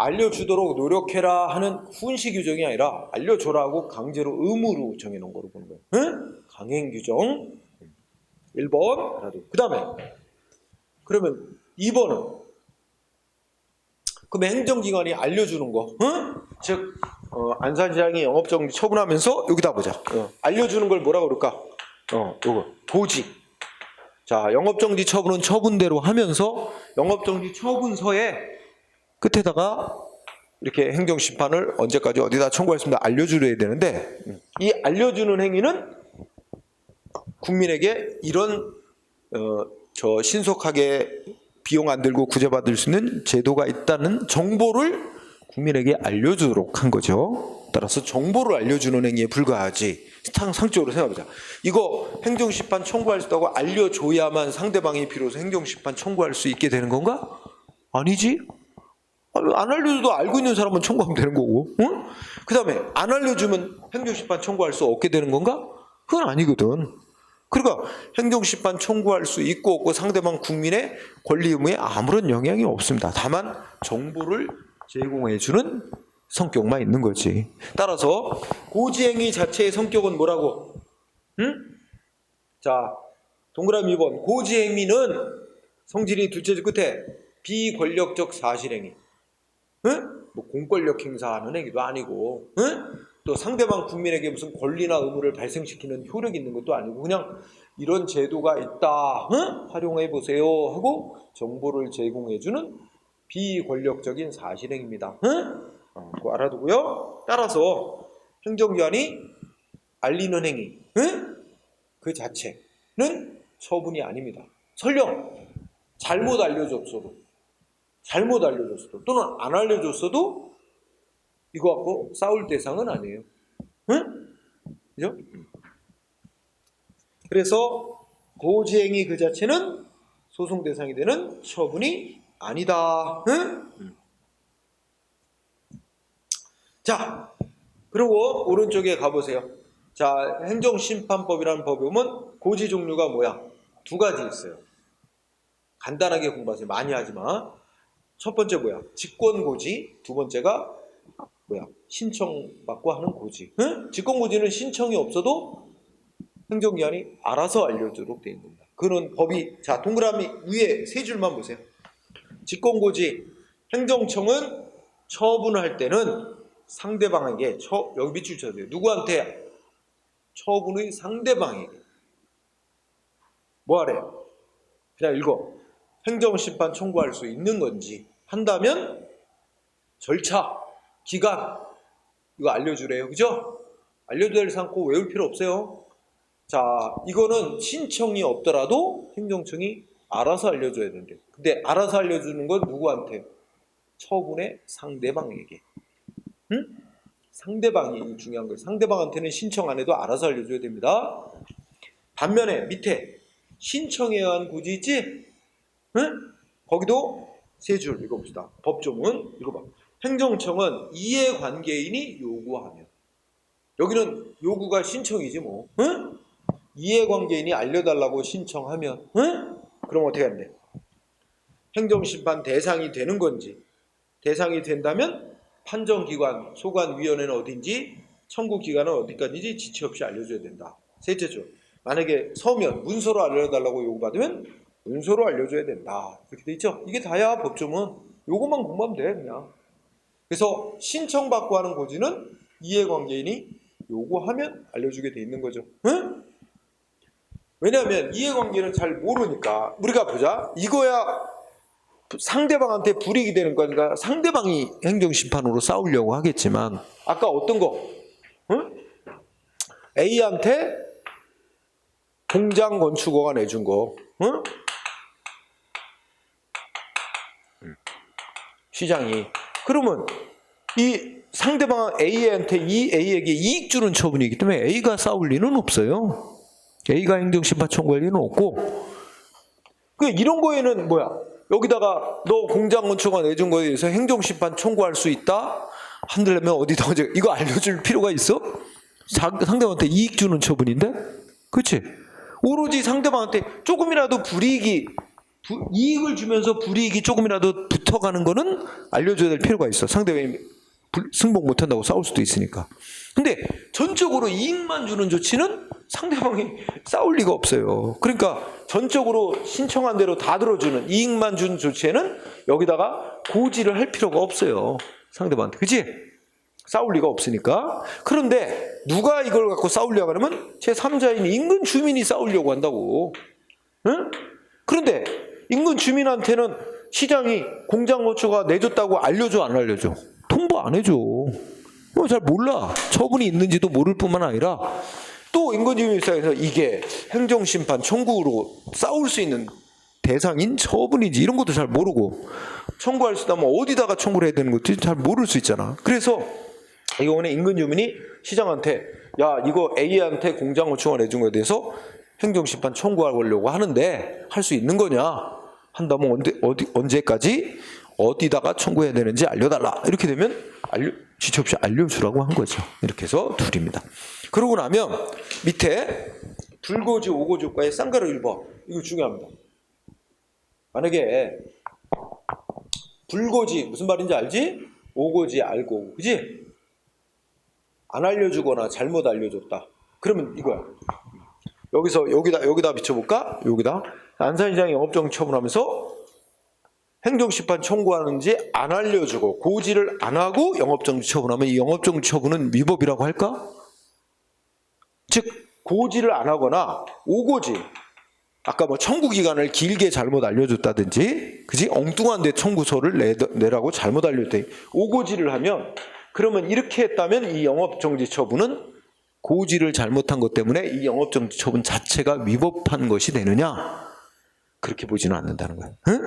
알려주도록 노력해라 하는 훈시 규정이 아니라 알려줘라고 강제로 의무로 정해놓은 거로 보는 거예요. 강행 규정 1번 그 다음에 그러면 2번은 그럼 행정기관이 알려주는 거 즉 안산시장이 영업정지 처분하면서 여기다 보자. 알려주는 걸 뭐라고 그럴까? 요거 보지. 자 영업정지 처분은 처분대로 하면서 영업정지 처분서에 끝에다가 이렇게 행정심판을 언제까지 어디다 청구했습니다. 알려줘야 되는데 이 알려주는 행위는 국민에게 이런 신속하게 비용 안 들고 구제받을 수 있는 제도가 있다는 정보를 국민에게 알려주도록 한 거죠. 따라서 정보를 알려주는 행위에 불과하지. 상적으로 생각해보자. 이거 행정심판 청구할 수 있다고 알려줘야만 상대방이 비로소 행정심판 청구할 수 있게 되는 건가? 아니지. 안 알려줘도 알고 있는 사람은 청구하면 되는 거고, 그 다음에 안 알려주면 행정심판 청구할 수 없게 되는 건가? 그건 아니거든. 그러니까 행정심판 청구할 수 있고 없고 상대방 국민의 권리 의무에 아무런 영향이 없습니다. 다만 정보를 제공해주는 성격만 있는 거지. 따라서 고지행위 자체의 성격은 뭐라고? 응? 자, 동그라미 2번. 고지행위는 성질이 둘째 줄 끝에 비권력적 사실행위. 응? 뭐 공권력 행사하는 행위도 아니고, 응? 또 상대방 국민에게 무슨 권리나 의무를 발생시키는 효력이 있는 것도 아니고, 그냥 이런 제도가 있다, 응? 활용해 보세요 하고 정보를 제공해주는 비권력적인 사실행위입니다. 응? 그거 알아두고요. 따라서 행정기관이 알리는 행위, 응? 그 자체는 처분이 아닙니다. 설령 잘못 알려줬어도 또는 안 알려줬어도 이거 갖고 싸울 대상은 아니에요. 응? 그죠? 그래서 고지행위 그 자체는 소송 대상이 되는 처분이 아니다. 응? 자, 그리고 오른쪽에 가보세요. 자, 행정심판법이라는 법에 보면 고지 종류가 뭐야? 두 가지 있어요. 간단하게 공부하세요. 많이 하지 마. 첫 번째 뭐야? 직권고지. 두 번째가 뭐야? 신청받고 하는 고지. 응? 직권고지는 신청이 없어도 행정기관이 알아서 알려주도록 되어 있는 겁니다. 그런 법이, 자, 동그라미 위에 세 줄만 보세요. 직권고지. 행정청은 처분을 할 때는 상대방에게, 여기 밑줄 쳐주세요. 누구한테? 처분의 상대방에게. 뭐 하래요? 그냥 읽어. 행정심판 청구할 수 있는 건지 한다면 절차, 기간 이거 알려주래요. 그죠? 알려줘야 될 사항 꼭 외울 필요 없어요. 자, 이거는 신청이 없더라도 행정청이 알아서 알려줘야 된대요. 근데 알아서 알려주는 건 누구한테? 처분의 상대방에게. 응? 상대방이 중요한 거예요. 상대방한테는 신청 안 해도 알아서 알려줘야 됩니다. 반면에 밑에 신청해야 한 고지 있지? 응? 거기도 세 줄 읽어봅시다. 법조문 읽어봐. 행정청은 이해관계인이 요구하면, 여기는 요구가 신청이지 뭐. 응? 이해관계인이 알려달라고 신청하면, 응? 그럼 어떻게 하는데? 행정심판 대상이 되는 건지, 대상이 된다면 판정기관, 소관위원회는 어딘지, 청구기관은 어디까지인지 지체 없이 알려줘야 된다. 셋째죠. 만약에 서면 문서로 알려달라고 요구받으면 문서로 알려줘야 된다. 이렇게 돼 있죠. 이게 다야 법조문. 요것만 공부하면 돼 그냥. 그래서 신청받고 하는 고지는 이해관계인이 요구하면 알려주게 돼 있는 거죠. 응? 왜냐하면 이해관계는 잘 모르니까. 우리가 보자. 이거야 상대방한테 불이익이 되는 거니까 상대방이 행정심판으로 싸우려고 하겠지만, 아까 어떤 거? 응? A한테 공장 건축허가 내준 거, 응? 시장이. 그러면 이 상대방 A한테 이 A에게 이익 주는 처분이기 때문에 A가 싸울 리는 없어요. A가 행정심판 청구할 리는 없고. 이런 거에는 뭐야? 여기다가 너 공장 건축허가 내준 거에 대해서 행정심판 청구할 수 있다? 한들려면 어디다 이거 알려줄 필요가 있어? 상대방한테 이익 주는 처분인데? 그렇지? 오로지 상대방한테 조금이라도 이익을 주면서 불이익이 조금이라도 붙어가는 거는 알려줘야 될 필요가 있어. 상대방이 승복 못한다고 싸울 수도 있으니까. 근데 전적으로 이익만 주는 조치는 상대방이 싸울 리가 없어요. 그러니까 전적으로 신청한 대로 다 들어주는 이익만 준 조치에는 여기다가 고지를 할 필요가 없어요. 상대방한테. 그치? 싸울 리가 없으니까. 그런데 누가 이걸 갖고 싸우려고 하면 제3자인 인근 주민이 싸우려고 한다고. 응? 그런데 인근 주민한테는 시장이 공장 건축허가 내줬다고 알려줘, 안 알려줘? 통보 안 해줘. 잘 몰라. 처분이 있는지도 모를 뿐만 아니라 또 인근 입장에서 이게 행정심판 청구로 싸울 수 있는 대상인 처분인지 이런 것도 잘 모르고, 청구할 수 있다면 어디다가 청구를 해야 되는 것도 잘 모를 수 있잖아. 그래서 이번에 인근 주민이 시장한테 야 이거 A한테 공장 건축허가 내준 거에 대해서 행정심판 청구하려고 하는데 할 수 있는 거냐? 한다면 언제까지 어디다가 청구해야 되는지 알려달라. 이렇게 되면 지체 없이 알려주라고 한 거죠. 이렇게 해서 둘입니다. 그러고 나면 밑에 불고지, 오고지 효과의 쌍가루 1번. 이거 중요합니다. 만약에 불고지 무슨 말인지 알지? 오고지 알고, 그지? 안 알려주거나 잘못 알려줬다. 그러면 이거야. 여기서 여기다 비춰볼까? 여기다 안산시장이 영업정지 처분하면서 행정심판 청구하는지 안 알려주고 고지를 안 하고 영업정지 처분하면 이 영업정지 처분은 위법이라고 할까? 즉 고지를 안 하거나 오고지, 아까 뭐 청구기간을 길게 잘못 알려줬다든지, 그지? 엉뚱한 데 청구서를 내라고 잘못 알려줬대. 오고지를 하면, 그러면 이렇게 했다면 이 영업정지 처분은 고지를 잘못한 것 때문에 이 영업정지 처분 자체가 위법한 것이 되느냐? 그렇게 보지는 않는다는 거예요. 응?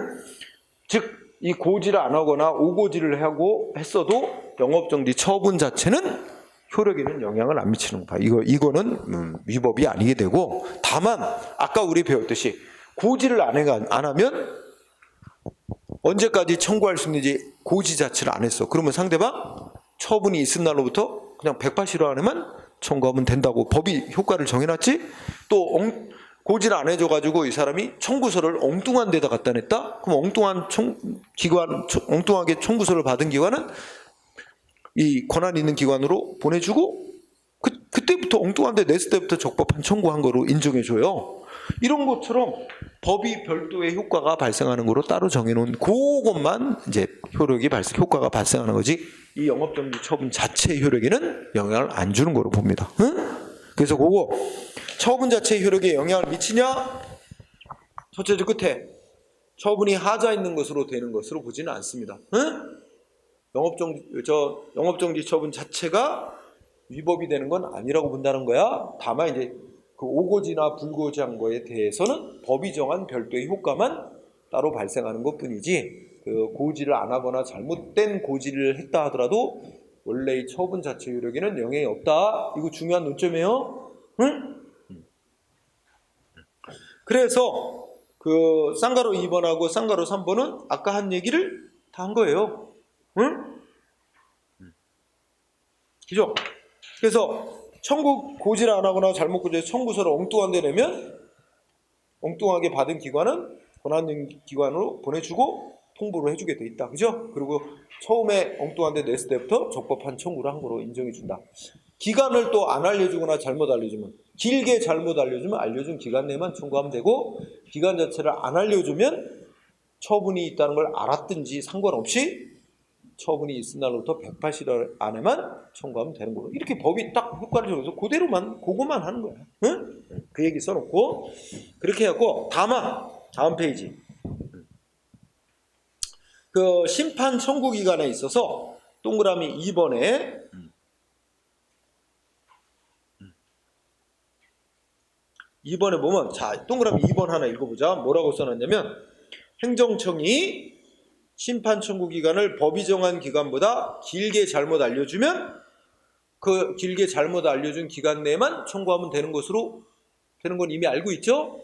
즉, 이 고지를 안 하거나 오고지를 하고 했어도 영업정지 처분 자체는 효력에는 영향을 안 미치는 거야. 이거는 위법이 아니게 되고, 다만 아까 우리 배웠듯이 고지를 안 하면 언제까지 청구할 수 있는지 고지 자체를 안 했어. 그러면 상대방 처분이 있은 날로부터 그냥 180일 안에만 청구하면 된다고 법이 효과를 정해놨지. 또 고지를 안 해줘가지고 이 사람이 청구서를 엉뚱한 데다 갖다 냈다? 그럼 엉뚱하게 청구서를 받은 기관은 이 권한 있는 기관으로 보내주고 그때부터 엉뚱한 데 냈을 때부터 적법한 청구한 거로 인정해줘요. 이런 것처럼 법이 별도의 효과가 발생하는 거로 따로 정해놓은 그것만 이제 효과가 발생하는 거지, 이 영업정지 처분 자체의 효력에는 영향을 안 주는 거로 봅니다. 응? 그래서 그거 처분 자체의 효력에 영향을 미치냐? 첫째 줄 끝에 처분이 하자 있는 것으로 되는 것으로 보지는 않습니다. 응? 영업정지 처분 자체가 위법이 되는 건 아니라고 본다는 거야. 다만 이제 그 오고지나 불고지한 거에 대해서는 법이 정한 별도의 효과만 따로 발생하는 것뿐이지, 그 고지를 안 하거나 잘못된 고지를 했다 하더라도 원래의 처분 자체 효력에는 영향이 없다. 이거 중요한 논점이에요. 응? 그래서 그 쌍가로 2번하고 쌍가로 3번은 아까 한 얘기를 다 한 거예요. 응? 그죠? 그래서 고지를 안 하거나 잘못 고지해서 청구서를 엉뚱한 데 내면 엉뚱하게 받은 기관은 권한 있는 기관으로 보내주고 통보를 해주게 돼 있다. 그죠? 그리고 처음에 엉뚱한 데 냈을 때부터 적법한 청구를 한 거로 인정해 준다. 기간을 또 안 알려주거나 잘못 알려주면, 길게 잘못 알려주면 알려준 기간 내만 청구하면 되고, 기간 자체를 안 알려주면 처분이 있다는 걸 알았든지 상관없이 처분이 있은 날로부터 180일 안에만 청구하면 되는 거로, 이렇게 법이 딱 효과를 정해서 그거만 하는 거야. 응? 그 얘기 써놓고 그렇게 해갖고, 다음 페이지, 그 심판 청구 기간에 있어서 동그라미 2번에 보면, 자, 동그라미 2번 하나 읽어보자. 뭐라고 써놨냐면, 행정청이 심판 청구 기간을 법이 정한 기간보다 길게 잘못 알려주면 그 길게 잘못 알려준 기간 내에만 청구하면 되는 것으로 되는 건 이미 알고 있죠?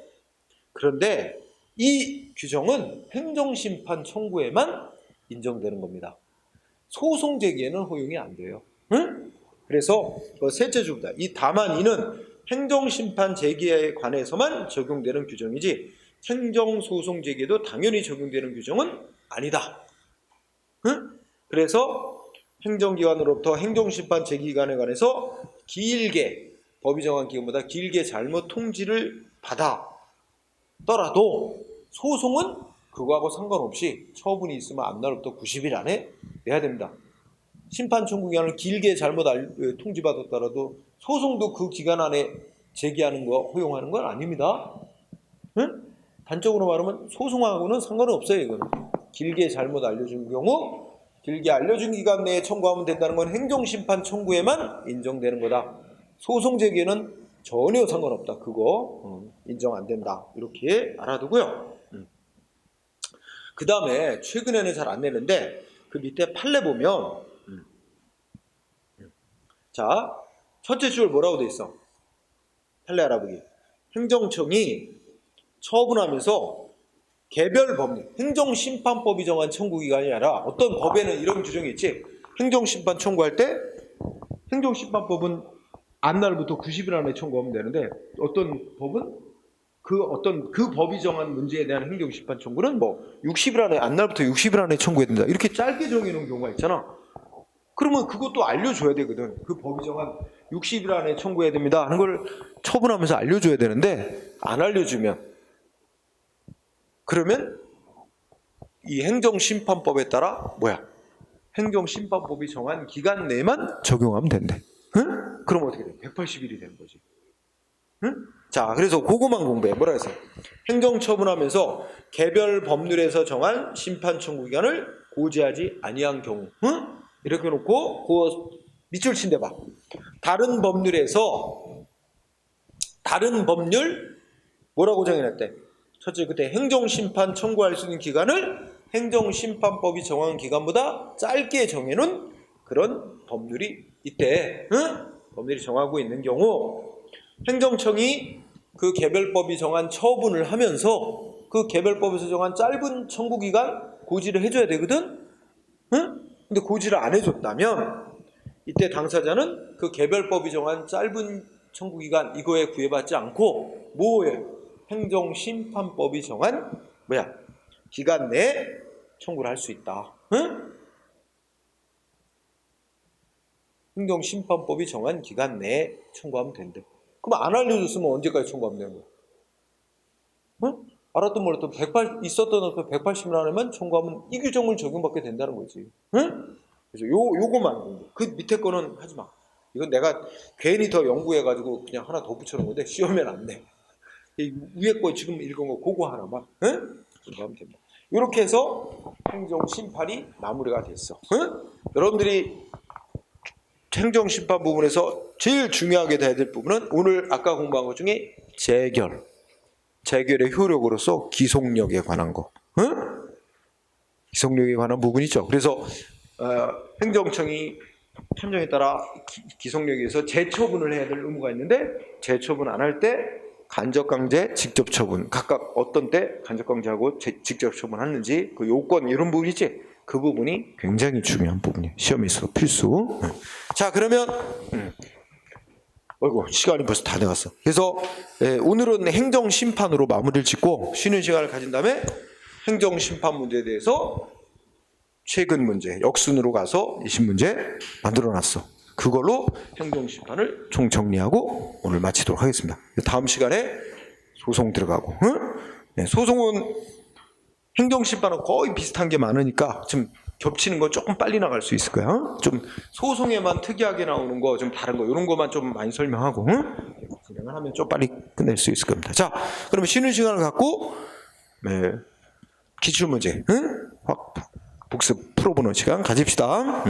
그런데 이 규정은 행정심판 청구에만 인정되는 겁니다. 소송 제기에는 허용이 안 돼요. 응? 그래서 셋째 주입니다. 이 다만 이는 행정심판 제기에 관해서만 적용되는 규정이지 행정소송 제기에도 당연히 적용되는 규정은 아니다. 응? 그래서 행정기관으로부터 행정심판 제기기간에 관해서 길게, 법이 정한 기간보다 길게 잘못 통지를 받았더라도 소송은 그거하고 상관없이 처분이 있으면 앞날부터 90일 안에 내야 됩니다. 심판 청구 기간을 길게 잘못 통지받았더라도 소송도 그 기간 안에 제기하는 거 허용하는 건 아닙니다. 응? 단적으로 말하면 소송하고는 상관은 없어요. 이거는 길게 잘못 알려준 경우 길게 알려준 기간 내에 청구하면 된다는 건 행정심판 청구에만 인정되는 거다. 소송 제기에는 전혀 상관없다. 그거 인정 안 된다. 이렇게 알아두고요. 그 다음에 최근에는 잘 안 내는데 그 밑에 판례 보면 자, 첫째 줄 뭐라고 돼 있어? 판례 알아보기. 행정청이 처분하면서 개별 법률, 행정심판법이 정한 청구기간이 아니라 어떤 법에는 이런 규정이 있지. 행정심판 청구할 때 행정심판법은 안날부터 90일 안에 청구하면 되는데 어떤 법은 그 법이 정한 문제에 대한 행정심판 청구는 뭐 60일 안에, 안날부터 60일 안에 청구해야 된다. 이렇게 짧게 정해놓은 경우가 있잖아. 그러면 그것도 알려줘야 되거든. 그 법이 정한 60일 안에 청구해야 됩니다 하는 걸 처분하면서 알려줘야 되는데 안 알려주면 그러면 이 행정심판법에 따라 행정심판법이 정한 기간 내만 적용하면 된대. 응? 그럼 어떻게 돼? 180일이 되는 거지. 응? 자, 그래서 그거만 공부해. 뭐라 해서 행정처분하면서 개별 법률에서 정한 심판 청구 기간을 고지하지 아니한 경우, 응? 이렇게 놓고 그거 밑줄 친데 봐. 다른 법률 뭐라고 정해놨대? 첫째, 그때 행정심판 청구할 수 있는 기간을 행정심판법이 정한 기간보다 짧게 정해놓은 그런 법률이 있대. 응? 법률이 정하고 있는 경우 행정청이 그 개별법이 정한 처분을 하면서 그 개별법에서 정한 짧은 청구기간 고지를 해줘야 되거든? 응? 근데 고지를 안 해줬다면 이때 당사자는 그 개별법이 정한 짧은 청구기간 이거에 구애받지 않고 뭐에? 행정심판법이 정한 기간 내에 청구를 할 수 있다. 응? 행정심판법이 정한 기간 내에 청구하면 된대. 그럼 안 알려줬으면 언제까지 청구하면 되는 거야? 응? 알았든 몰랐든 있었던 180일 안에만 청구하면 이 규정을 적용받게 된다는 거지. 응? 그래서 요거만 그 밑에 거는 하지 마. 이건 내가 괜히 더 연구해가지고 그냥 하나 더 붙여놓은 건데 시험엔 안 돼. 이 위에 거 지금 읽은 거 그거 하나만 청구하면 됩니다. 이렇게 해서 행정심판이 마무리가 됐어. 응? 여러분들이 행정심판 부분에서 제일 중요하게 돼야 될 부분은 오늘 아까 공부한 것 중에 재결의 효력으로서 기속력에 관한 거. 응? 기속력에 관한 부분이죠. 그래서 행정청이 판정에 따라 기속력에 의해서 재처분을 해야 될 의무가 있는데 재처분 안 할 때 간접강제, 직접처분 각각 어떤 때 간접강제하고 직접처분하는지 그 요건 이런 부분 있지? 그 부분이 굉장히 중요한 부분이에요. 시험에 있어서 필수. 자, 그러면 시간이 벌써 다 돼갔어. 그래서 오늘은 행정심판으로 마무리를 짓고 쉬는 시간을 가진 다음에 행정심판 문제에 대해서 최근 문제, 역순으로 가서 이신 문제 만들어놨어. 그걸로 행정심판을 총 정리하고 오늘 마치도록 하겠습니다. 다음 시간에 소송 들어가고. 소송은 행정심판은 거의 비슷한 게 많으니까 좀 겹치는 거 조금 빨리 나갈 수 있을 거야. 좀 소송에만 특이하게 나오는 거 좀 다른 거 이런 거만 좀 많이 설명하고 진행을 하면 좀 빨리 끝낼 수 있을 겁니다. 자, 그러면 쉬는 시간을 갖고 기출문제 복습 풀어보는 시간 가집시다.